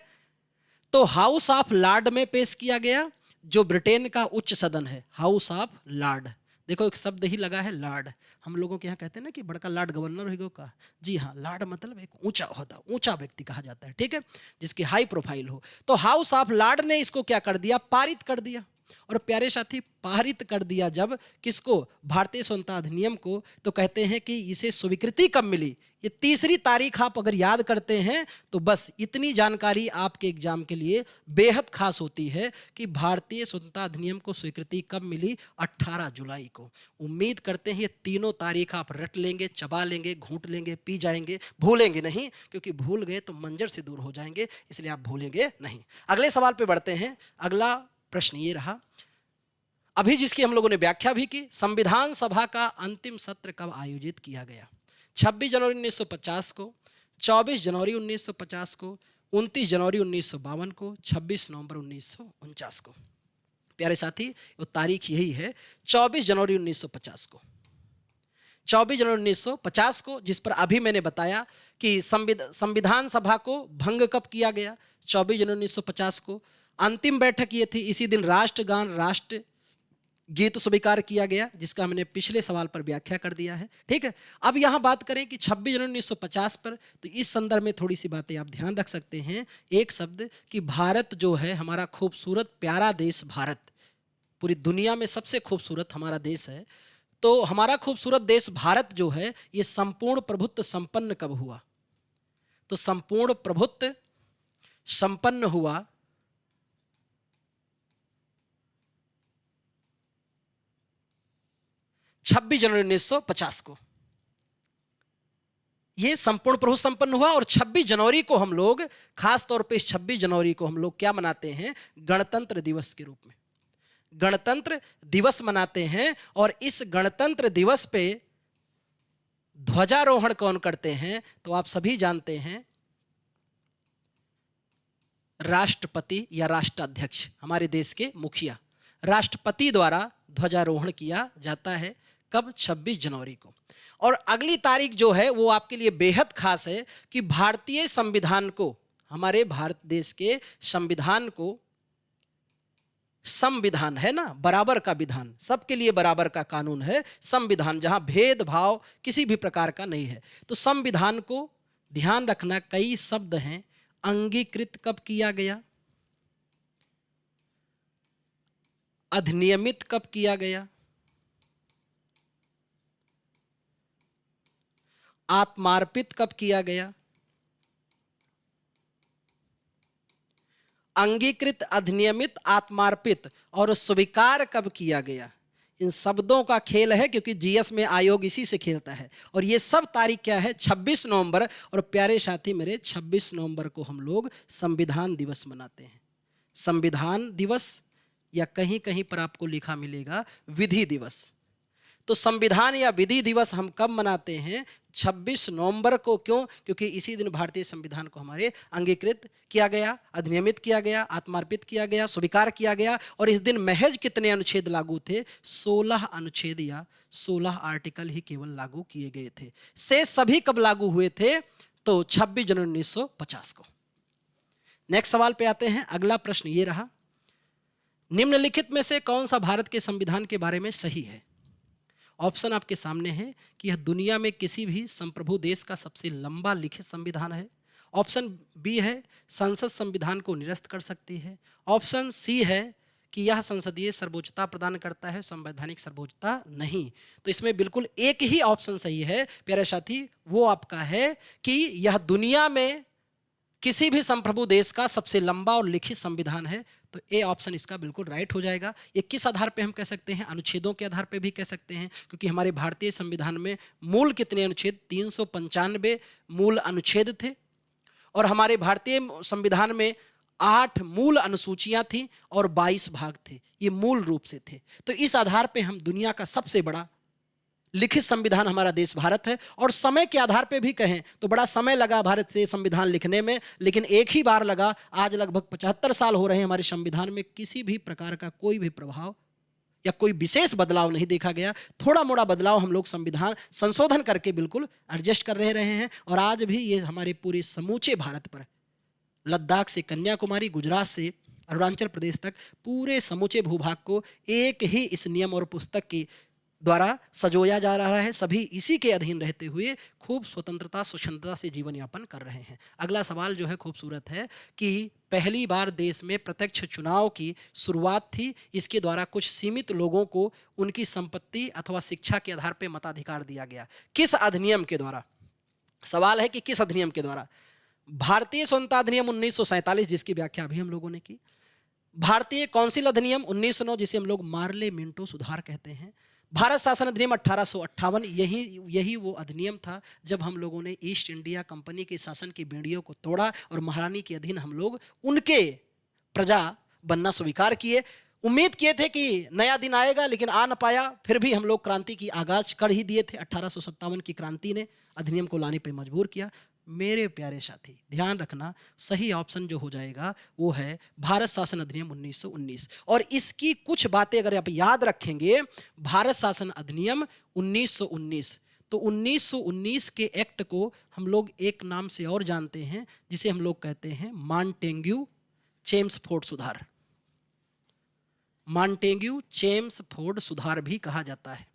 तो हाउस ऑफ लॉर्ड में पेश किया गया, जो ब्रिटेन का उच्च सदन है, हाउस ऑफ लॉर्ड। देखो एक शब्द ही लगा है लॉर्ड। हम लोगों के यहाँ कहते हैं ना कि बड़का लॉर्ड गवर्नर होगा का, जी हाँ, लॉर्ड मतलब एक ऊंचा होता, ऊंचा व्यक्ति कहा जाता है। ठीक है, जिसकी हाई प्रोफाइल हो। तो हाउस ऑफ लॉर्ड ने इसको क्या कर दिया? पारित कर दिया। और प्यारे साथी, पारित कर दिया जब किसको? भारतीय स्वतंत्रता अधिनियम को। तो कहते हैं कि इसे स्वीकृति कब मिली? ये 3 तारीख आप अगर याद करते हैं तो बस इतनी जानकारी आपके एग्जाम के लिए बेहद खास होती है कि भारतीय स्वतंत्रता अधिनियम को स्वीकृति कब मिली? 18 जुलाई को। उम्मीद करते हैं ये तीनों तारीख आप रट लेंगे, चबा लेंगे, घूंट लेंगे, पी जाएंगे, भूलेंगे नहीं, क्योंकि भूल गए तो मंजर से दूर हो जाएंगे, इसलिए आप भूलेंगे नहीं। अगले सवाल पे बढ़ते हैं। अगला प्रश्न ये रहा, अभी जिसकी हम लोगों ने व्याख्या भी की, संविधान सभा का अंतिम सत्र कब आयोजित किया गया? 26 जनवरी 1950 को, 24 जनवरी 1950 को, 29 जनवरी 1952 को, 26 नवंबर 1949 को। प्यारे साथी, वो तारीख यही है, 24 जनवरी 1950 को। 24 जनवरी 1950 को, जिस पर अभी मैंने बताया कि संविधान सभा को भंग कब किया गया? 24 जनवरी 1950 को। अंतिम बैठक ये थी, इसी दिन राष्ट्रगान, राष्ट्र गीत स्वीकार किया गया, जिसका हमने पिछले सवाल पर व्याख्या कर दिया है। ठीक है, अब यहां बात करें कि 26 जनवरी 1950 पर, तो इस संदर्भ में थोड़ी सी बातें आप ध्यान रख सकते हैं। एक शब्द कि भारत जो है, हमारा खूबसूरत प्यारा देश भारत, पूरी दुनिया में सबसे खूबसूरत हमारा देश है। तो हमारा खूबसूरत देश भारत जो है, ये संपूर्ण प्रभुत्व संपन्न कब हुआ? तो संपूर्ण प्रभुत्व संपन्न हुआ 26 जनवरी 1950 को। ये संपूर्ण प्रभुत्व संपन्न हुआ। और 26 जनवरी को हम लोग, खास तौर पे 26 जनवरी को हम लोग क्या मनाते हैं? गणतंत्र दिवस के रूप में गणतंत्र दिवस मनाते हैं। और इस गणतंत्र दिवस पे ध्वजारोहण कौन करते हैं? तो आप सभी जानते हैं, राष्ट्रपति या राष्ट्राध्यक्ष, हमारे देश के मुखिया, राष्ट्रपति द्वारा ध्वजारोहण किया जाता है। कब? 26 जनवरी को। और अगली तारीख जो है वो आपके लिए बेहद खास है कि भारतीय संविधान को, हमारे भारत देश के संविधान को, संविधान है ना, बराबर का विधान, सबके लिए बराबर का कानून है संविधान, जहां भेदभाव किसी भी प्रकार का नहीं है। तो संविधान को ध्यान रखना, कई शब्द हैं। अंगीकृत कब किया गया? अधिनियमित कब किया गया? आत्मार्पित कब किया गया? अंगीकृत, अधिनियमित, आत्मार्पित और स्वीकार कब किया गया? इन शब्दों का खेल है, क्योंकि जीएस में आयोग इसी से खेलता है। और ये सब तारीख क्या है? 26 नवंबर। और प्यारे साथी मेरे, 26 नवंबर को हम लोग संविधान दिवस मनाते हैं। संविधान दिवस, या कहीं कहीं पर आपको लिखा मिलेगा विधि दिवस। तो संविधान या विधि दिवस हम कब मनाते हैं? 26 नवंबर को। क्यों? क्योंकि इसी दिन भारतीय संविधान को हमारे अंगीकृत किया गया, अधिनियमित किया गया, आत्मार्पित किया गया, स्वीकार किया गया। और इस दिन महज कितने अनुच्छेद लागू थे? 16 अनुच्छेद या 16 आर्टिकल ही केवल लागू किए गए थे। से सभी कब लागू हुए थे? तो 26 जनवरी 1950 को। नेक्स्ट सवाल पे आते हैं। अगला प्रश्न ये रहा, निम्नलिखित में से कौन सा भारत के संविधान के बारे में सही है? ऑप्शन आपके सामने है कि यह दुनिया में किसी भी संप्रभु देश का सबसे लंबा लिखित संविधान है। ऑप्शन बी है संसद संविधान को निरस्त कर सकती है। ऑप्शन सी है कि यह संसदीय सर्वोच्चता प्रदान करता है, संवैधानिक सर्वोच्चता नहीं। तो इसमें बिल्कुल एक ही ऑप्शन सही है प्यारे साथी, वो आपका है कि यह दुनिया में किसी भी संप्रभु देश का सबसे लंबा और लिखित संविधान है। तो ए ऑप्शन इसका बिल्कुल राइट हो जाएगा। ये किस आधार पे हम कह सकते हैं? अनुच्छेदों के आधार पे भी कह सकते हैं, क्योंकि हमारे भारतीय संविधान में मूल कितने अनुच्छेद? 395 मूल अनुच्छेद थे और हमारे भारतीय संविधान में 8 मूल अनुसूचियां थी और 22 भाग थे। ये मूल रूप से थे। तो इस आधार पे हम दुनिया का सबसे बड़ा लिखित संविधान हमारा देश भारत है। और समय के आधार पे भी कहें तो बड़ा समय लगा भारत से संविधान लिखने में, लेकिन एक ही बार लगा। आज लगभग 75 साल हो रहे हैं हमारे संविधान में किसी भी प्रकार का कोई भी प्रभाव या कोई विशेष बदलाव नहीं देखा गया। थोड़ा मोड़ा बदलाव हम लोग संविधान संशोधन करके बिल्कुल एडजस्ट कर रहे हैं। और आज भी ये हमारे पूरे समूचे भारत पर, लद्दाख से कन्याकुमारी, गुजरात से अरुणाचल प्रदेश तक पूरे समूचे भूभाग को एक ही इस नियम और पुस्तक की द्वारा सजोया जा रहा है। सभी इसी के अधीन रहते हुए खूब स्वतंत्रता स्वच्छंदता से जीवन यापन कर रहे हैं। अगला सवाल जो है खूबसूरत है कि पहली बार देश में प्रत्यक्ष चुनाव की शुरुआत थी। इसके द्वारा कुछ सीमित लोगों को उनकी संपत्ति अथवा शिक्षा के आधार पर मताधिकार दिया गया। किस अधिनियम के द्वारा? सवाल है कि किस अधिनियम के द्वारा? भारतीय स्वतंत्रता अधिनियम 1947, जिसकी व्याख्या अभी हम लोगों ने की। भारतीय काउंसिल अधिनियम 1909, जिसे हम लोग मार्ले मिंटो सुधार कहते हैं। भारत शासन अधिनियम 1858, यही वो अधिनियम था जब हम लोगों ने ईस्ट इंडिया कंपनी के शासन की बेड़ियों को तोड़ा और महारानी के अधीन हम लोग उनके प्रजा बनना स्वीकार किए। उम्मीद किए थे कि नया दिन आएगा, लेकिन आ न पाया। फिर भी हम लोग क्रांति की आगाज कर ही दिए थे। 1857 की क्रांति ने अधिनियम को लाने पर मजबूर किया। मेरे प्यारे साथी ध्यान रखना, सही ऑप्शन जो हो जाएगा वो है भारत शासन अधिनियम 1919। और इसकी कुछ बातें अगर आप याद रखेंगे, भारत शासन अधिनियम 1919, तो 1919 के एक्ट को हम लोग एक नाम से और जानते हैं, जिसे हम लोग कहते हैं मॉन्टेग्यू चेम्सफोर्ड सुधार। मॉन्टेग्यू चेम्सफोर्ड सुधार भी कहा जाता है,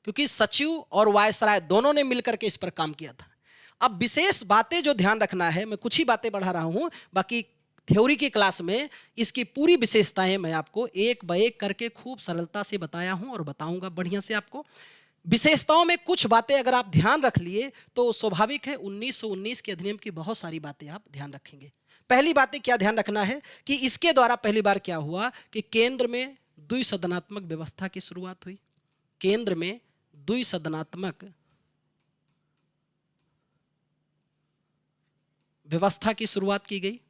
क्योंकि सचिव और वायसराय दोनों ने मिलकर के इस पर काम किया था। अब विशेष बातें जो ध्यान रखना है, मैं कुछ ही बातें बढ़ा रहा हूं, बाकी थ्योरी की क्लास में इसकी पूरी विशेषताएं मैं आपको एक ब एक करके खूब सरलता से बताया हूं और बताऊंगा बढ़िया से आपको। विशेषताओं में कुछ बातें अगर आप ध्यान रख लिए तो स्वाभाविक है 1919 के अधिनियम की बहुत सारी बातें आप ध्यान रखेंगे। पहली बातें क्या ध्यान रखना है कि इसके द्वारा पहली बार क्या हुआ कि केंद्र में द्विसदनात्मक व्यवस्था की शुरुआत हुई। केंद्र में द्विसदनात्मक व्यवस्था की शुरुआत की गई।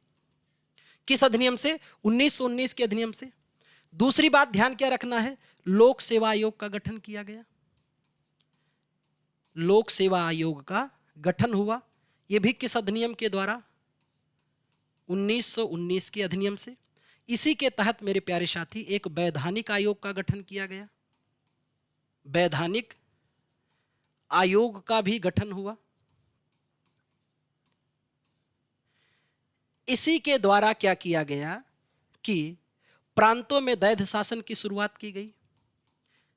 किस अधिनियम से? 1919 के अधिनियम से। दूसरी बात ध्यान क्या रखना है? लोक सेवा आयोग का गठन किया गया। लोक सेवा आयोग का गठन हुआ। यह भी किस अधिनियम के द्वारा? 1919 के अधिनियम से। इसी के तहत मेरे प्यारे साथी एक वैधानिक आयोग का गठन किया गया। वैधानिक आयोग का भी गठन हुआ। इसी के द्वारा क्या किया गया कि प्रांतों में दैध शासन की शुरुआत की गई।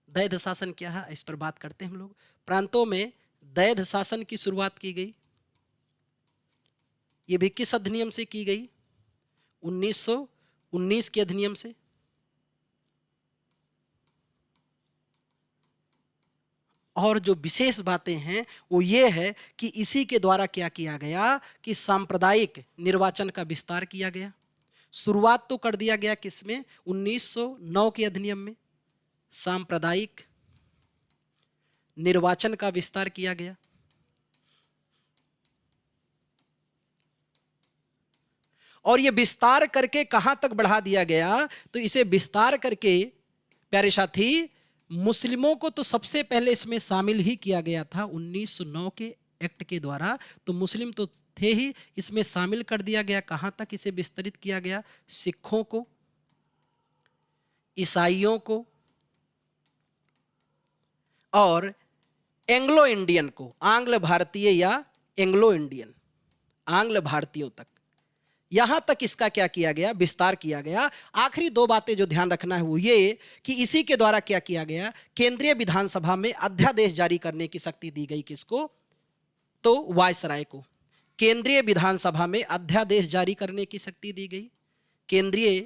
दैध शासन क्या है, इस पर बात करते हैं हम लोग। प्रांतों में दैध शासन की शुरुआत की गई। यह भी किस अधिनियम से की गई? 1919 के अधिनियम से। और जो विशेष बातें हैं वो ये है कि इसी के द्वारा क्या किया गया कि सांप्रदायिक निर्वाचन का विस्तार किया गया। शुरुआत तो कर दिया गया किसमें? 1909 के अधिनियम में सांप्रदायिक निर्वाचन का विस्तार किया गया। और यह विस्तार करके कहां तक बढ़ा दिया गया? तो इसे विस्तार करके प्यारे साथी मुस्लिमों को तो सबसे पहले इसमें शामिल ही किया गया था 1909 के एक्ट के द्वारा। तो मुस्लिम तो थे ही, इसमें शामिल कर दिया गया। कहां तक इसे विस्तृत किया गया? सिखों को, ईसाइयों को और एंग्लो इंडियन को, आंग्ल भारतीय या एंग्लो इंडियन, आंग्ल भारतीयों तक यहां तक इसका क्या किया गया, विस्तार किया गया। आखिरी दो बातें जो ध्यान रखना है वो ये कि इसी के द्वारा क्या किया गया, केंद्रीय विधानसभा में अध्यादेश जारी करने की शक्ति दी गई। किसको? तो वायसराय को। केंद्रीय विधानसभा में अध्यादेश जारी करने की शक्ति दी गई। केंद्रीय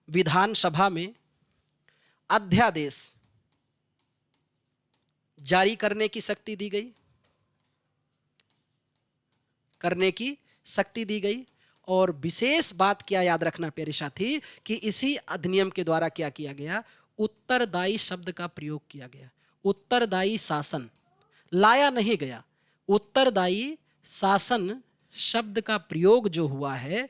विधानसभा में अध्यादेश जारी करने की शक्ति दी गई, करने की शक्ति दी गई। और विशेष बात क्या याद रखना प्यारे साथी, कि इसी अधिनियम के द्वारा क्या किया गया, उत्तरदायी शब्द का प्रयोग किया गया। उत्तरदायी शासन लाया नहीं गया, उत्तरदायी शासन शब्द का प्रयोग जो हुआ है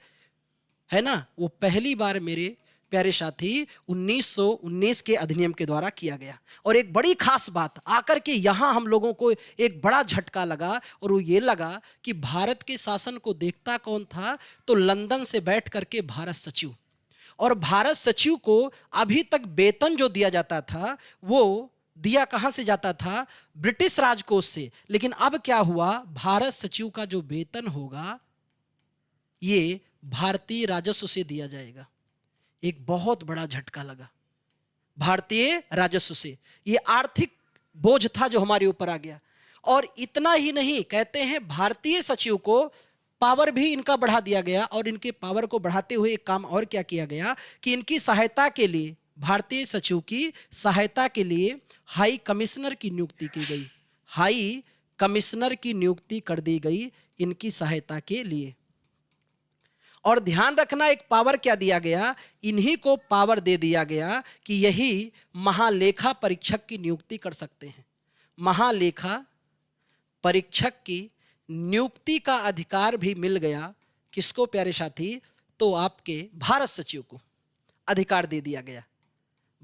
ना, वो पहली बार मेरे प्यारे साथी 1919 के अधिनियम के द्वारा किया गया। और एक बड़ी खास बात आकर के यहां हम लोगों को एक बड़ा झटका लगा, और वो ये लगा कि भारत के शासन को देखता कौन था, तो लंदन से बैठ करके भारत सचिव। और भारत सचिव को अभी तक वेतन जो दिया जाता था वो दिया कहां से जाता था, ब्रिटिश राजकोष से। लेकिन अब क्या हुआ, भारत सचिव का जो वेतन होगा ये भारतीय राजस्व से दिया जाएगा। एक बहुत बड़ा झटका लगा भारतीय राजस्व से। ये आर्थिक बोझ था जो हमारे ऊपर आ गया। और इतना ही नहीं, कहते हैं भारतीय सचिव को पावर भी इनका बढ़ा दिया गया। और इनके पावर को बढ़ाते हुए एक काम और क्या किया गया कि इनकी सहायता के लिए, भारतीय सचिव की सहायता के लिए हाई कमिश्नर की नियुक्ति की गई। हाई कमिश्नर की नियुक्ति कर दी गई इनकी सहायता के लिए। और ध्यान रखना, एक पावर क्या दिया गया, इन्हीं को पावर दे दिया गया कि यही महालेखा परीक्षक की नियुक्ति कर सकते हैं। महालेखा परीक्षक की नियुक्ति का अधिकार भी मिल गया किसको प्यारे साथी, तो आपके भारत सचिव को अधिकार दे दिया गया।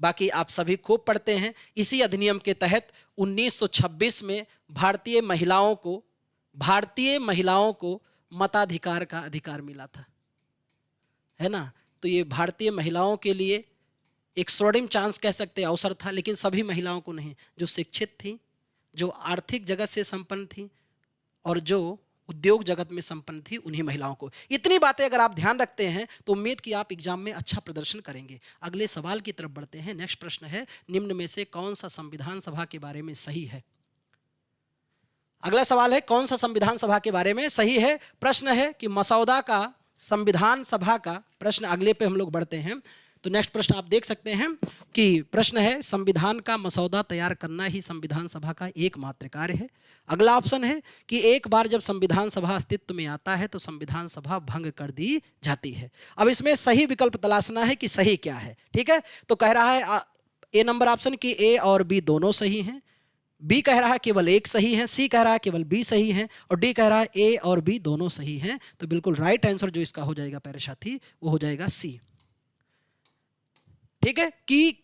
बाकी आप सभी खूब पढ़ते हैं। इसी अधिनियम के तहत 1926 में भारतीय महिलाओं को मताधिकार का अधिकार मिला था, है ना। तो ये भारतीय महिलाओं के लिए एक स्वर्णिम चांस कह सकते हैं, अवसर था। लेकिन सभी महिलाओं को नहीं, जो शिक्षित थी, जो आर्थिक जगत से संपन्न थी और जो उद्योग जगत में संपन्न थी, उन्हीं महिलाओं को। इतनी बातें अगर आप ध्यान रखते हैं तो उम्मीद कि आप एग्जाम में अच्छा प्रदर्शन करेंगे। अगले सवाल की तरफ बढ़ते हैं। नेक्स्ट प्रश्न है, निम्न में से कौन सा संविधान सभा के बारे में सही है। अगला सवाल है, कौन सा संविधान सभा के बारे में सही है। प्रश्न है कि मसौदा का संविधान सभा का, प्रश्न अगले पे हम लोग बढ़ते हैं। तो नेक्स्ट प्रश्न आप देख सकते हैं कि प्रश्न है, संविधान का मसौदा तैयार करना ही संविधान सभा का एकमात्र कार्य है। अगला ऑप्शन है कि एक बार जब संविधान सभा अस्तित्व में आता है तो संविधान सभा भंग कर दी जाती है। अब इसमें सही विकल्प तलाशना है कि सही क्या है। ठीक है, तो कह रहा है ए नंबर ऑप्शन की ए और बी दोनों सही हैं, बी कह रहा है केवल एक सही है, सी कह रहा है केवल बी सही है, और डी कह रहा है ए और बी दोनों सही हैं। तो बिल्कुल राइट आंसर जो इसका हो जाएगा प्यारे साथी, वो हो जाएगा सी। ठीक है, कि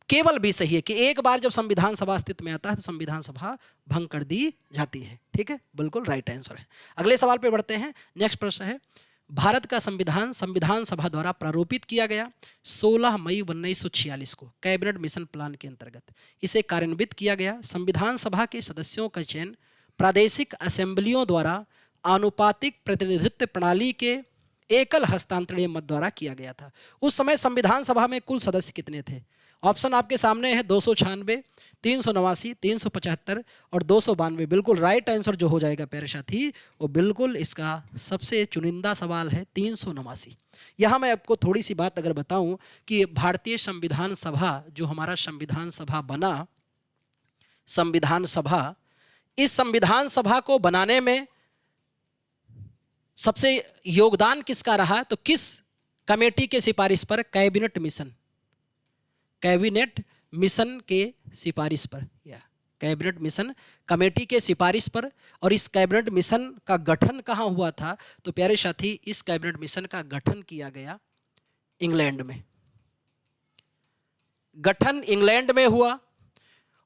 केवल बी सही है कि एक बार जब संविधान सभा अस्तित्व में आता है तो संविधान सभा भंग कर दी जाती है। ठीक है, बिल्कुल राइट आंसर है। अगले सवाल पे बढ़ते हैं। नेक्स्ट प्रश्न है, भारत का संविधान सभा द्वारा प्रारूपित किया गया 16 मई 1946 को कैबिनेट मिशन प्लान के अंतर्गत इसे कार्यान्वित किया गया। संविधान सभा के सदस्यों का चयन प्रादेशिक असेंबलियों द्वारा आनुपातिक प्रतिनिधित्व प्रणाली के एकल हस्तांतरणीय मत द्वारा किया गया था। उस समय संविधान सभा में कुल सदस्य कितने थे? ऑप्शन आपके सामने है 296, 389, 375 और 292। बिल्कुल राइट आंसर जो हो जाएगा प्यारे साथी, वो बिल्कुल इसका सबसे चुनिंदा सवाल है 389। यहाँ मैं आपको थोड़ी सी बात अगर बताऊं कि भारतीय संविधान सभा, जो हमारा संविधान सभा बना, संविधान सभा, इस संविधान सभा को बनाने में सबसे योगदान किसका रहा? तो किस कमेटी के सिफारिश पर? कैबिनेट मिशन के सिफारिश पर, या कैबिनेट मिशन कमेटी के सिफारिश पर। और इस कैबिनेट मिशन का गठन कहाँ हुआ था? तो प्यारे साथी, इस कैबिनेट मिशन का गठन किया गया इंग्लैंड में। गठन इंग्लैंड में हुआ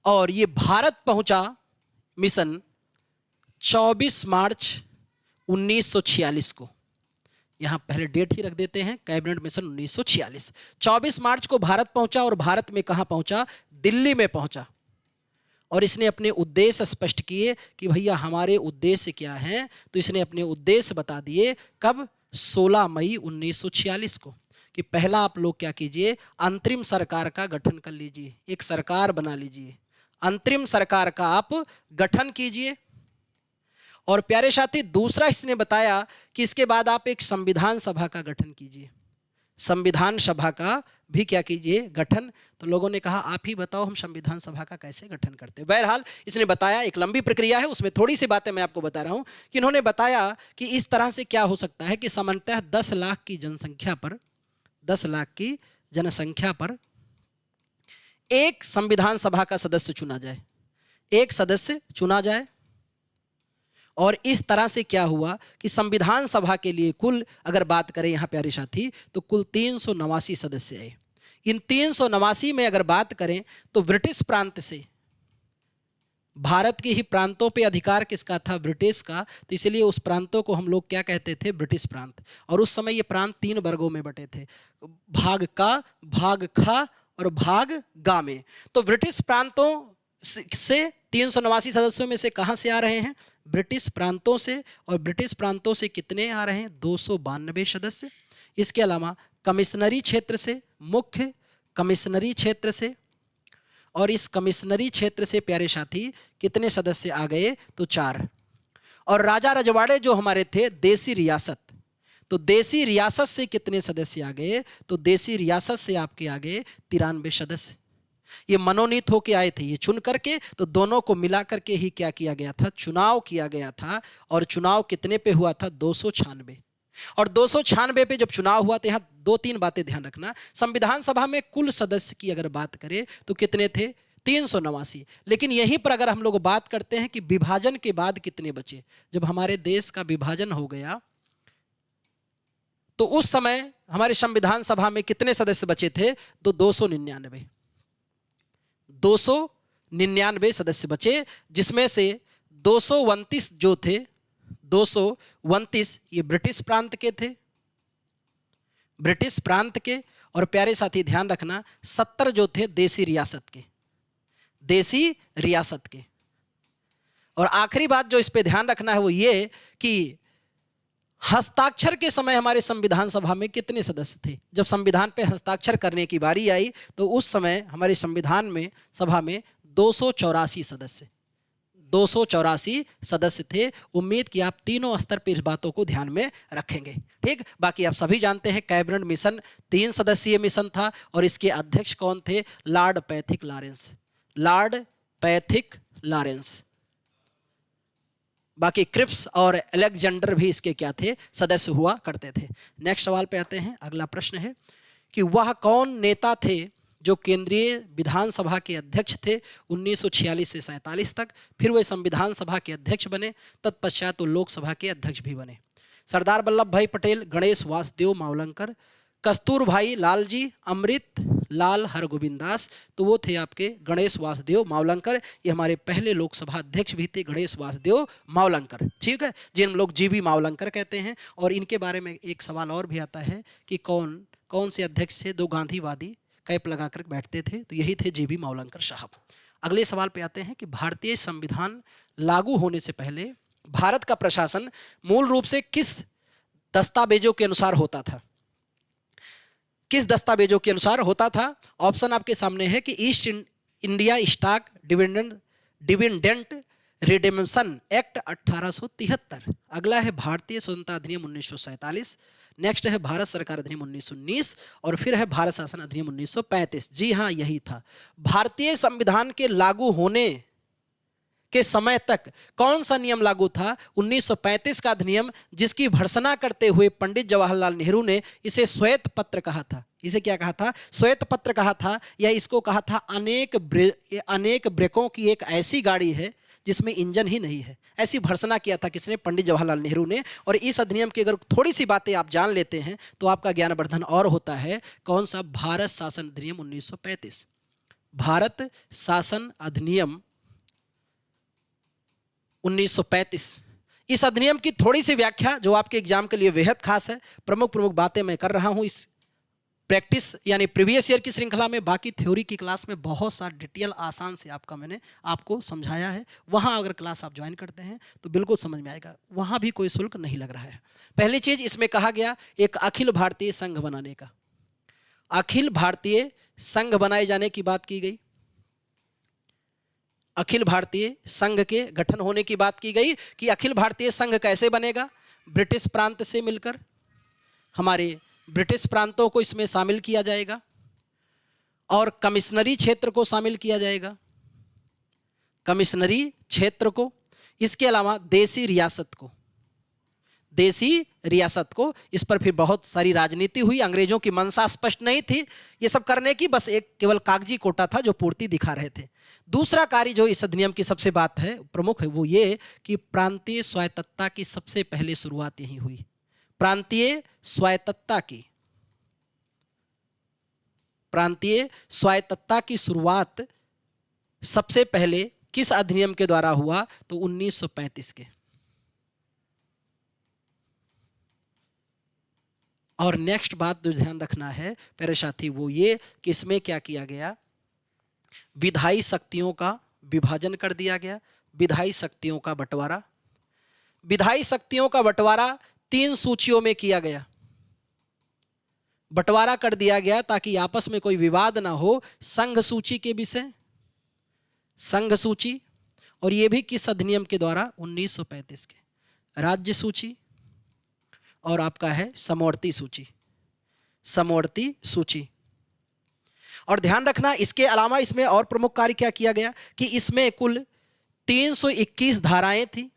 और ये भारत पहुंचा मिशन 24 मार्च 1946 को। यहां पहले डेट ही रख देते हैं, कैबिनेट मिशन 1946। 24 मार्च को भारत पहुंचा और भारत में कहां पहुंचा? दिल्ली में पहुंचा। और इसने अपने उद्देश्य स्पष्ट किए कि भैया हमारे उद्देश्य क्या हैं। तो इसने अपने उद्देश्य बता दिए। कब? 16 मई 1946 को कि पहला आप लोग क्या कीजिए, अंतरिम सरकार का गठन कर लीजिए, एक सरकार बना लीजिए, अंतरिम सरकार का आप गठन कीजिए। और प्यारे साथी दूसरा इसने बताया कि इसके बाद आप एक संविधान सभा का गठन कीजिए, संविधान सभा का भी क्या कीजिए, गठन। तो लोगों ने कहा आप ही बताओ हम संविधान सभा का कैसे गठन करते हैं। बहरहाल इसने बताया, एक लंबी प्रक्रिया है, उसमें थोड़ी सी बातें मैं आपको बता रहा हूं कि इन्होंने बताया कि इस तरह से क्या हो सकता है कि सामान्यतः 10 लाख की जनसंख्या पर, 10 लाख की जनसंख्या पर एक संविधान सभा का सदस्य चुना जाए, एक सदस्य चुना जाए। और इस तरह से क्या हुआ कि संविधान सभा के लिए कुल अगर बात करें यहाँ प्यारे साथी तो कुल 389 सदस्य आए। इन 389 में अगर बात करें तो ब्रिटिश प्रांत से, भारत के ही प्रांतों पे अधिकार किसका था, ब्रिटिश का, तो इसलिए उस प्रांतों को हम लोग क्या कहते थे, ब्रिटिश प्रांत। और उस समय ये प्रांत 3 वर्गों में बटे थे, भाग का, भाग खा और भाग गा में। तो ब्रिटिश प्रांतों से 389 सदस्यों में से कहां से आ रहे हैं, ब्रिटिश प्रांतों से। और ब्रिटिश प्रांतों से कितने आ रहे हैं, 292 सदस्य। इसके अलावा कमिश्नरी क्षेत्र से, मुख्य कमिश्नरी क्षेत्र से, और इस कमिश्नरी क्षेत्र से प्यारे साथी कितने सदस्य आ गए, तो 4। और राजा रजवाड़े जो हमारे थे, देसी रियासत, तो देसी रियासत से कितने सदस्य आ गए, तो देसी रियासत से आपके आ गए 93 सदस्य। ये मनोनीत होके आए थे, ये चुन करके, तो दोनों को मिला करके ही क्या किया गया था, चुनाव किया गया था। और चुनाव कितने पे हुआ था, 296। और 296 पे जब चुनाव हुआ तो यहाँ 2-3 बातें ध्यान रखना। संविधान सभा में कुल सदस्य की अगर बात करें तो कितने थे, 389। लेकिन यहीं पर अगर हम लोग बात करते हैं कि विभाजन के बाद कितने बचे, जब हमारे देश का विभाजन हो गया तो उस समय हमारे संविधान सभा में कितने सदस्य बचे थे, तो 299 सदस्य बचे, जिसमें से 229 जो थे, 229 ये ब्रिटिश प्रांत के थे, ब्रिटिश प्रांत के। और प्यारे साथी ध्यान रखना 70 जो थे देसी रियासत के, देसी रियासत के। और आखिरी बात जो इस पे ध्यान रखना है वो ये कि हस्ताक्षर के समय हमारे संविधान सभा में कितने सदस्य थे। जब संविधान पे हस्ताक्षर करने की बारी आई तो उस समय हमारे संविधान में सभा में 284 सदस्य, 284 सदस्य थे। उम्मीद कि आप तीनों स्तर पर इस बातों को ध्यान में रखेंगे, ठीक। बाकी आप सभी जानते हैं कैबिनेट मिशन 3 सदस्यीय मिशन था और इसके अध्यक्ष कौन थे, Lord Pethick Lawrence, Lord Pethick Lawrence. बाकी क्रिप्स और अलेक्जेंडर भी इसके क्या थे, सदस्य हुआ करते थे। नेक्स्ट सवाल पे आते हैं। अगला प्रश्न है कि वह कौन नेता थे जो केंद्रीय विधानसभा के अध्यक्ष थे 1946 से 47 तक, फिर वे संविधान सभा के अध्यक्ष बने, तत्पश्चात वो लोकसभा के अध्यक्ष भी बने। सरदार वल्लभ भाई पटेल, गणेश वासुदेव मावलंकर, कस्तूरभाई लालजी, अमृत लाल हरगोविंदास। तो वो थे आपके गणेश वासुदेव मावलंकर। ये हमारे पहले लोकसभा अध्यक्ष भी थे, गणेश वासुदेव मावलंकर, ठीक है, जिन लोग जीबी मावलंकर कहते हैं। और इनके बारे में एक सवाल और भी आता है कि कौन कौन से अध्यक्ष थे, 2 गांधीवादी कैप लगाकर बैठते थे, तो यही थे जीबी मावलंकर साहब। अगले सवाल पे आते हैं कि भारतीय संविधान लागू होने से पहले भारत का प्रशासन मूल रूप से किस दस्तावेजों के अनुसार होता था, किस दस्तावेजों के अनुसार होता था। ऑप्शन आपके सामने है कि east India stock dividend redemption act 1873, अगला है भारतीय स्वतंत्रता अधिनियम 1947, नेक्स्ट है भारत सरकार अधिनियम 1919 और फिर है भारत शासन अधिनियम 1935। जी हाँ, यही था। भारतीय संविधान के लागू होने के समय तक कौन सा नियम लागू था, 1935 का अधिनियम, जिसकी भर्त्सना करते हुए पंडित जवाहरलाल नेहरू ने इसे श्वेत पत्र कहा था। इसे क्या कहा था, श्वेत पत्र कहा था, या इसको कहा था अनेक ब्रेकों की एक ऐसी गाड़ी है जिसमें इंजन ही नहीं है। ऐसी भर्त्सना किया था किसने, पंडित जवाहरलाल नेहरू ने। और इस अधिनियम की अगर थोड़ी सी बातें आप जान लेते हैं तो आपका ज्ञानवर्धन और होता है। कौन सा, भारत शासन अधिनियम 1935, भारत शासन अधिनियम 1935। इस अधिनियम की थोड़ी सी व्याख्या जो आपके एग्जाम के लिए बेहद खास है, प्रमुख बातें मैं कर रहा हूं इस प्रैक्टिस यानी प्रीवियस ईयर की श्रृंखला में, बाकी थ्योरी की क्लास में बहुत सा डिटेल आसान से मैंने आपको समझाया है। वहाँ अगर क्लास आप ज्वाइन करते हैं तो बिल्कुल समझ में आएगा, वहाँ भी कोई शुल्क नहीं लग रहा है। पहली चीज़ इसमें कहा गया एक अखिल भारतीय संघ बनाने का, अखिल भारतीय संघ बनाए जाने की बात की गई, अखिल भारतीय संघ के गठन होने की बात की गई कि अखिल भारतीय संघ कैसे बनेगा, ब्रिटिश प्रांत से मिलकर हमारे ब्रिटिश प्रांतों को इसमें शामिल किया जाएगा और कमिश्नरी क्षेत्र को शामिल किया जाएगा, कमिश्नरी क्षेत्र को, इसके अलावा देसी रियासत को, देसी रियासत को। इस पर फिर बहुत सारी राजनीति हुई, अंग्रेजों की मंशा स्पष्ट नहीं थी ये सब करने की, बस एक केवल कागजी कोटा था जो पूर्ति दिखा रहे थे। दूसरा कार्य जो इस अधिनियम की सबसे बात है प्रमुख है वो ये कि प्रांतीय स्वायत्तता की सबसे पहले शुरुआत यहीं हुई, प्रांतीय स्वायत्तता की, प्रांतीय स्वायत्तता की शुरुआत सबसे पहले किस अधिनियम के द्वारा हुआ तो 1935 के। और नेक्स्ट बात जो ध्यान रखना है प्यारे साथी वो ये कि इसमें क्या किया गया, विधायी शक्तियों का विभाजन कर दिया गया, विधायी शक्तियों का बंटवारा, विधायी शक्तियों का बंटवारा 3 सूचियों में किया गया, बंटवारा कर दिया गया ताकि आपस में कोई विवाद ना हो। संघ सूची के विषय, संघ सूची, और ये भी किस अधिनियम के द्वारा 1935 के, राज्य सूची, और आपका है समवर्ती सूची, समवर्ती सूची। और ध्यान रखना इसके अलावा इसमें और प्रमुख कार्य क्या किया गया कि इसमें कुल 321 धाराएं थी,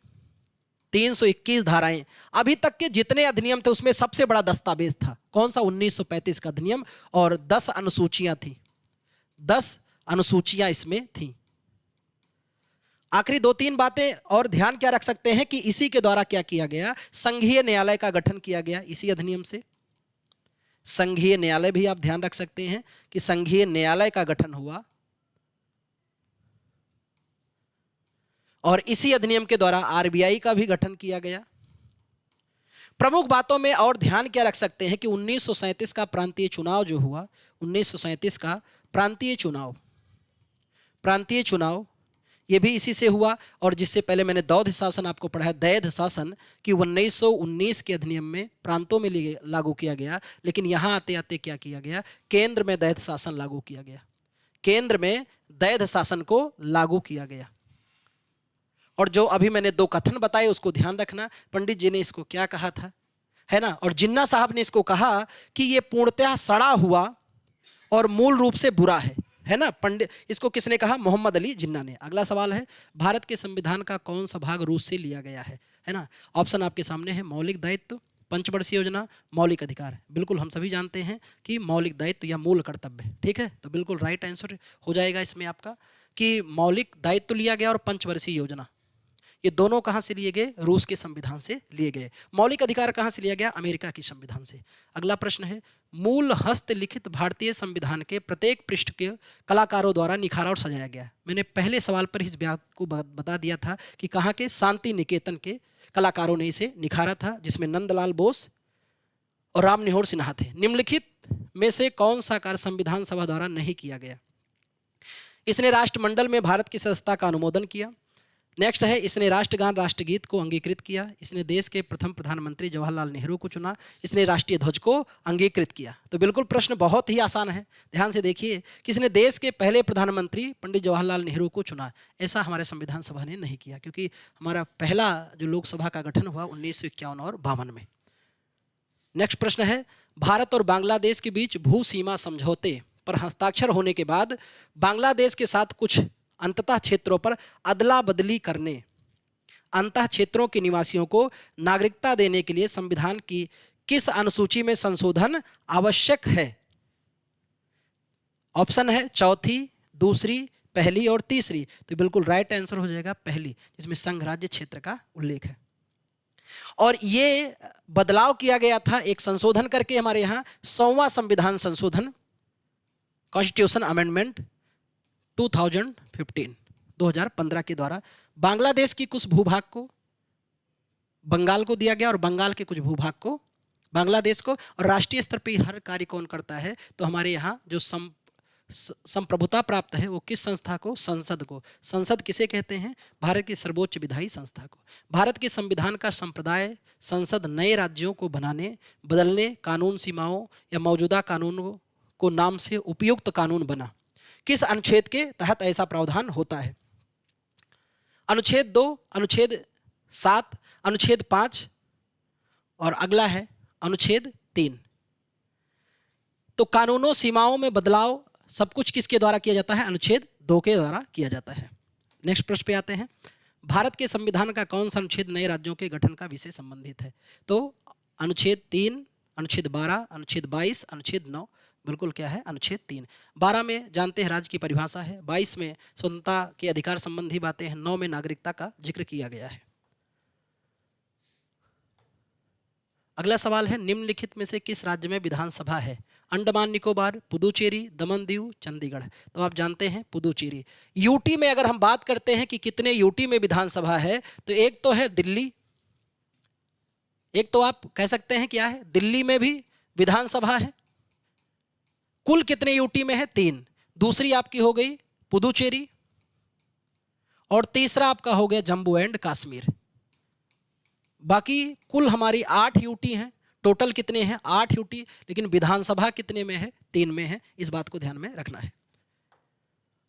321 धाराएं। अभी तक के जितने अधिनियम थे उसमें सबसे बड़ा दस्तावेज था कौन सा, 1935 का अधिनियम, और 10 अनुसूचियां थी, 10 अनुसूचियां इसमें थी। आखिरी 2-3 बातें और ध्यान क्या रख सकते हैं कि इसी के द्वारा क्या किया गया, संघीय न्यायालय का गठन किया गया इसी अधिनियम से। संघीय न्यायालय भी आप ध्यान रख सकते हैं कि संघीय न्यायालय का गठन हुआ और इसी अधिनियम के द्वारा आरबीआई का भी गठन किया गया। प्रमुख बातों में और ध्यान क्या रख सकते हैं कि 1937 का प्रांतीय चुनाव जो हुआ, 1937 का प्रांतीय चुनाव ये भी इसी से हुआ। और जिससे पहले मैंने दौध शासन आपको पढ़ाया, दैध शासन कि 1919 के अधिनियम में प्रांतों में लागू किया गया, लेकिन यहाँ आते आते क्या किया गया, केंद्र में दैध शासन लागू किया गया, केंद्र में दैध शासन को लागू किया गया। और जो अभी मैंने 2 कथन बताए उसको ध्यान रखना, पंडित जी ने इसको क्या कहा था, है ना, और जिन्ना साहब ने इसको कहा कि ये पूर्णतः सड़ा हुआ और मूल रूप से बुरा है ना। पंडित इसको किसने कहा, मोहम्मद अली जिन्ना ने। अगला सवाल है भारत के संविधान का कौन सा भाग रूस से लिया गया है ना। ऑप्शन आपके सामने है, मौलिक दायित्व, पंचवर्षीय योजना, मौलिक अधिकार। बिल्कुल हम सभी जानते हैं कि मौलिक दायित्व या मूल कर्तव्य, ठीक है, तो बिल्कुल राइट आंसर हो जाएगा इसमें आपका कि मौलिक दायित्व लिया गया और पंचवर्षीय योजना, ये दोनों कहाँ से लिए गए, रूस के संविधान से लिए गए। मौलिक अधिकार कहाँ से लिया गया, अमेरिका की संविधान से। अगला प्रश्न है, मूल हस्तलिखित भारतीय संविधान के प्रत्येक पृष्ठ के कलाकारों द्वारा निखारा और सजाया गया। मैंने पहले सवाल पर इस बात को बता दिया था कि कहाँ के, शांति निकेतन के कलाकारों ने इसे निखारा था, जिसमें नंदलाल बोस और राम निहोर सिन्हा थे। निम्नलिखित में से कौन सा कार्य संविधान सभा द्वारा नहीं किया गया, इसने राष्ट्रमंडल में भारत की सदस्यता का अनुमोदन किया। नेक्स्ट है, इसने राष्ट्रगान राष्ट्रगीत को अंगीकृत किया। इसने देश के प्रथम प्रधानमंत्री जवाहरलाल नेहरू को चुना। इसने राष्ट्रीय ध्वज को अंगीकृत किया। तो बिल्कुल प्रश्न बहुत ही आसान है, ध्यान से देखिए, किसने देश के पहले प्रधानमंत्री पंडित जवाहरलाल नेहरू को चुना। ऐसा हमारे संविधान सभा ने नहीं किया, क्योंकि हमारा पहला जो लोकसभा का गठन हुआ 1951 और 52 में। नेक्स्ट प्रश्न है, भारत और बांग्लादेश के बीच भू सीमा समझौते पर हस्ताक्षर होने के बाद बांग्लादेश के साथ कुछ अंततः क्षेत्रों पर अदला बदली करने, अंतः क्षेत्रों के निवासियों को नागरिकता देने के लिए संविधान की किस अनुसूची में संशोधन आवश्यक है। ऑप्शन है चौथी, दूसरी, पहली और तीसरी। तो बिल्कुल राइट आंसर हो जाएगा पहली, जिसमें संघ राज्य क्षेत्र का उल्लेख है। और ये बदलाव किया गया था एक संशोधन करके, हमारे यहाँ 100वां संविधान संशोधन, कॉन्स्टिट्यूशन अमेंडमेंट 2015 के द्वारा बांग्लादेश की कुछ भूभाग को बंगाल को दिया गया और बंगाल के कुछ भूभाग को बांग्लादेश को। और राष्ट्रीय स्तर पर हर कार्य कौन करता है? तो हमारे यहाँ जो संप्रभुता प्राप्त है वो किस संस्था को? संसद को। संसद किसे कहते हैं? भारत की सर्वोच्च विधायी संस्था को। भारत के संविधान का संप्रदाय संसद नए राज्यों को बनाने, बदलने, कानून सीमाओं या मौजूदा कानूनों को नाम से उपयुक्त कानून बना। किस अनुच्छेद के तहत ऐसा प्रावधान होता है? अनुच्छेद 2, अनुच्छेद 7, अनुच्छेद 5 और अगला है अनुच्छेद 3। तो कानूनों, सीमाओं में बदलाव सब कुछ किसके द्वारा किया जाता है? अनुच्छेद 2 के द्वारा किया जाता है। नेक्स्ट प्रश्न पे आते हैं। भारत के संविधान का कौन सा अनुच्छेद नए राज्यों के गठन का विषय संबंधित है? तो अनुच्छेद 3, अनुच्छेद 12, अनुच्छेद 22, अनुच्छेद 9। बिल्कुल क्या है? अनुच्छेद 3। 12 में जानते हैं राज्य की परिभाषा है, 22 में स्वतंत्रता के अधिकार संबंधी बातें हैं, 9 में नागरिकता का जिक्र किया गया है। अगला सवाल है, निम्नलिखित में से किस राज्य में विधानसभा है? अंडमान निकोबार, पुदुचेरी, दमन दीव, चंडीगढ़। तो आप जानते हैं पुदुचेरी। यूटी में अगर हम बात करते हैं कि कितने यूटी में विधानसभा है, तो एक तो है दिल्ली, एक तो आप कह सकते हैं क्या है? दिल्ली में भी विधानसभा है। कुल कितने यूटी में है? 3। दूसरी आपकी हो गई पुदुचेरी और तीसरा आपका हो गया जम्मू एंड कश्मीर। बाकी कुल हमारी 8 यूटी हैं। टोटल कितने हैं? 8 यूटी, लेकिन विधानसभा कितने में है? 3 में है। इस बात को ध्यान में रखना है।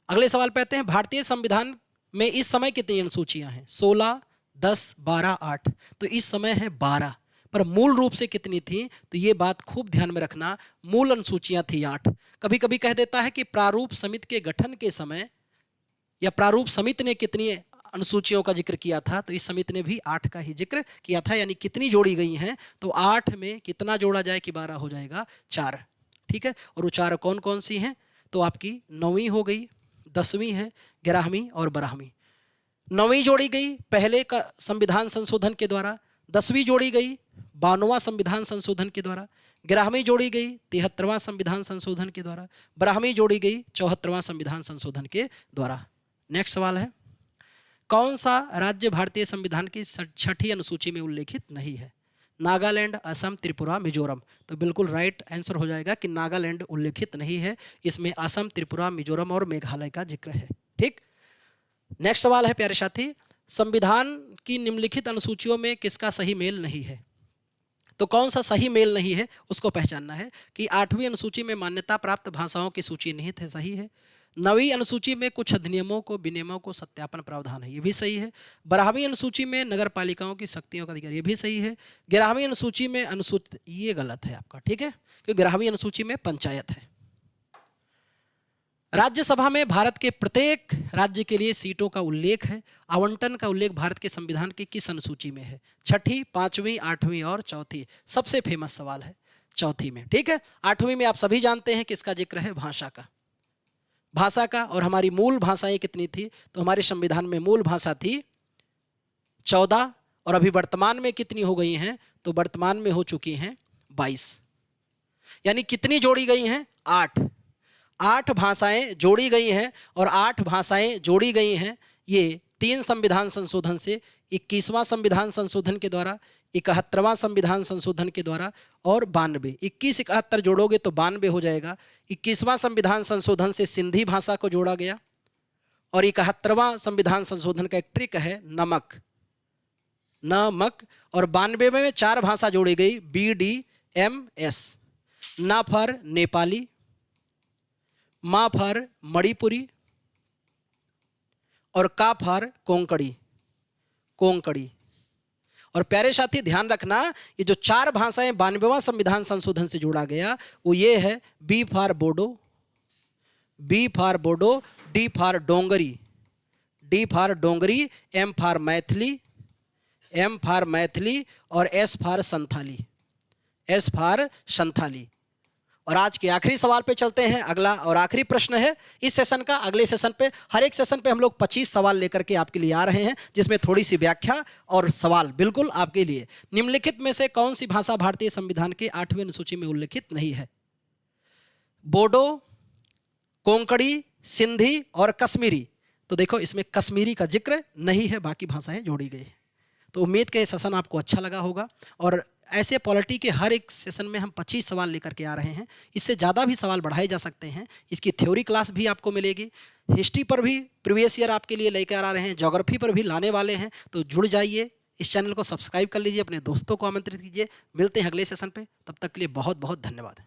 अगले सवाल पे आते हैं। भारतीय संविधान में इस समय कितनी अनुसूचियां हैं? 16, 10, 12, 8। तो इस समय है 12, पर मूल रूप से कितनी थी? तो ये बात खूब ध्यान में रखना, मूल अनुसूचियां थी 8। कभी कभी कह देता है कि प्रारूप समिति के गठन के समय या प्रारूप समिति ने कितनी अनुसूचियों का जिक्र किया था? तो इस समिति ने भी 8 का ही जिक्र किया था। यानी कितनी जोड़ी गई हैं? तो 8 में कितना जोड़ा जाए कि 12 हो जाएगा? 4। ठीक है। और वो 4 कौन कौन सी हैं? तो आपकी 9वीं हो गई, 10वीं है, 11वीं और 12वीं। 9वीं जोड़ी गई पहले का संविधान संशोधन के द्वारा, 10वीं जोड़ी गई 92वां संविधान संशोधन के द्वारा, 11वीं जोड़ी गई 73वां संविधान संशोधन के द्वारा, 12वीं जोड़ी गई 74वां संविधान संशोधन के द्वारा। नेक्स्ट सवाल है, कौन सा राज्य भारतीय संविधान की 6ठी अनुसूची में उल्लेखित नहीं है? नागालैंड, असम, त्रिपुरा, मिजोरम। तो बिल्कुल राइट आंसर हो जाएगा कि नागालैंड उल्लेखित नहीं है। इसमें असम, त्रिपुरा, मिजोरम और मेघालय का जिक्र है। ठीक। नेक्स्ट सवाल है प्यारे साथी, संविधान की निम्नलिखित अनुसूचियों में किसका सही मेल नहीं है? तो कौन सा सही मेल नहीं है उसको पहचानना है कि 8वीं अनुसूची में मान्यता प्राप्त भाषाओं की सूची निहित है, सही है। 9वीं अनुसूची में कुछ अधिनियमों को विनियमों को सत्यापन प्रावधान है, ये भी सही है। 12वीं अनुसूची में नगर पालिकाओं की शक्तियों का अधिकार, ये भी सही है। 11वीं अनुसूची में अनुसूचित, ये गलत है आपका, ठीक है, क्योंकि 11वीं अनुसूची में पंचायत है। राज्यसभा में भारत के प्रत्येक राज्य के लिए सीटों का उल्लेख है। आवंटन का उल्लेख भारत के संविधान की किस अनुसूची में है? 6ठी, 5वीं, 8वीं और 4थी। सबसे फेमस सवाल है 4थी में, ठीक है। 8वीं में आप सभी जानते हैं किसका जिक्र है? भाषा का, भाषा का। और हमारी मूल भाषाएं कितनी थी? तो हमारे संविधान में मूल भाषा थी 14 और अभी वर्तमान में कितनी हो गई हैं? तो वर्तमान में हो चुकी हैं 22। यानी कितनी जोड़ी गई हैं? 8 भाषाएं जोड़ी गई हैं। और 8 भाषाएं जोड़ी गई हैं ये 3 संविधान संशोधन से, 21वां संविधान संशोधन के द्वारा, 71वां संविधान संशोधन के द्वारा और 92। 21 71 जोड़ोगे तो 92 हो जाएगा। 21वां संविधान संशोधन से सिंधी भाषा को जोड़ा गया और 71वां संविधान संशोधन का एक ट्रिक है नमक, और 92 में 4 भाषा जोड़ी गई, BDMS, ना फॉर नेपाली, मा फॉर मणिपुरी और का फॉर कोंकणी। और प्यारे साथी ध्यान रखना, ये जो 4 भाषाएं 92वां संविधान संशोधन से जोड़ा गया वो ये है B for Bodo, D for Dongri, M for Maithili और S फॉर संथाली। और आज के आखिरी सवाल पे चलते हैं। अगला और आखिरी प्रश्न है इस सेशन का। अगले सेशन पे, हर एक सेशन पे हम लोग 25 सवाल लेकर के आपके लिए आ रहे हैं, जिसमें थोड़ी सी व्याख्या और सवाल बिल्कुल आपके लिए। निम्नलिखित में से कौन सी भाषा भारतीय संविधान के 8वीं अनुसूची में उल्लेखित नहीं है? बोडो, कोंकणी, सिंधी और कश्मीरी। तो देखो इसमें कश्मीरी का जिक्र नहीं है, बाकी भाषाएं जोड़ी गई हैं। तो उम्मीद के सेशन आपको अच्छा लगा होगा और ऐसे पॉलिटी के हर एक सेशन में हम 25 सवाल लेकर के आ रहे हैं। इससे ज़्यादा भी सवाल बढ़ाए जा सकते हैं। इसकी थ्योरी क्लास भी आपको मिलेगी, हिस्ट्री पर भी प्रीवियस ईयर आपके लिए लेकर आ रहे हैं, ज्योग्राफी पर भी लाने वाले हैं। तो जुड़ जाइए, इस चैनल को सब्सक्राइब कर लीजिए, अपने दोस्तों को आमंत्रित कीजिए। मिलते हैं अगले सेशन पे, तब तक के लिए बहुत बहुत धन्यवाद।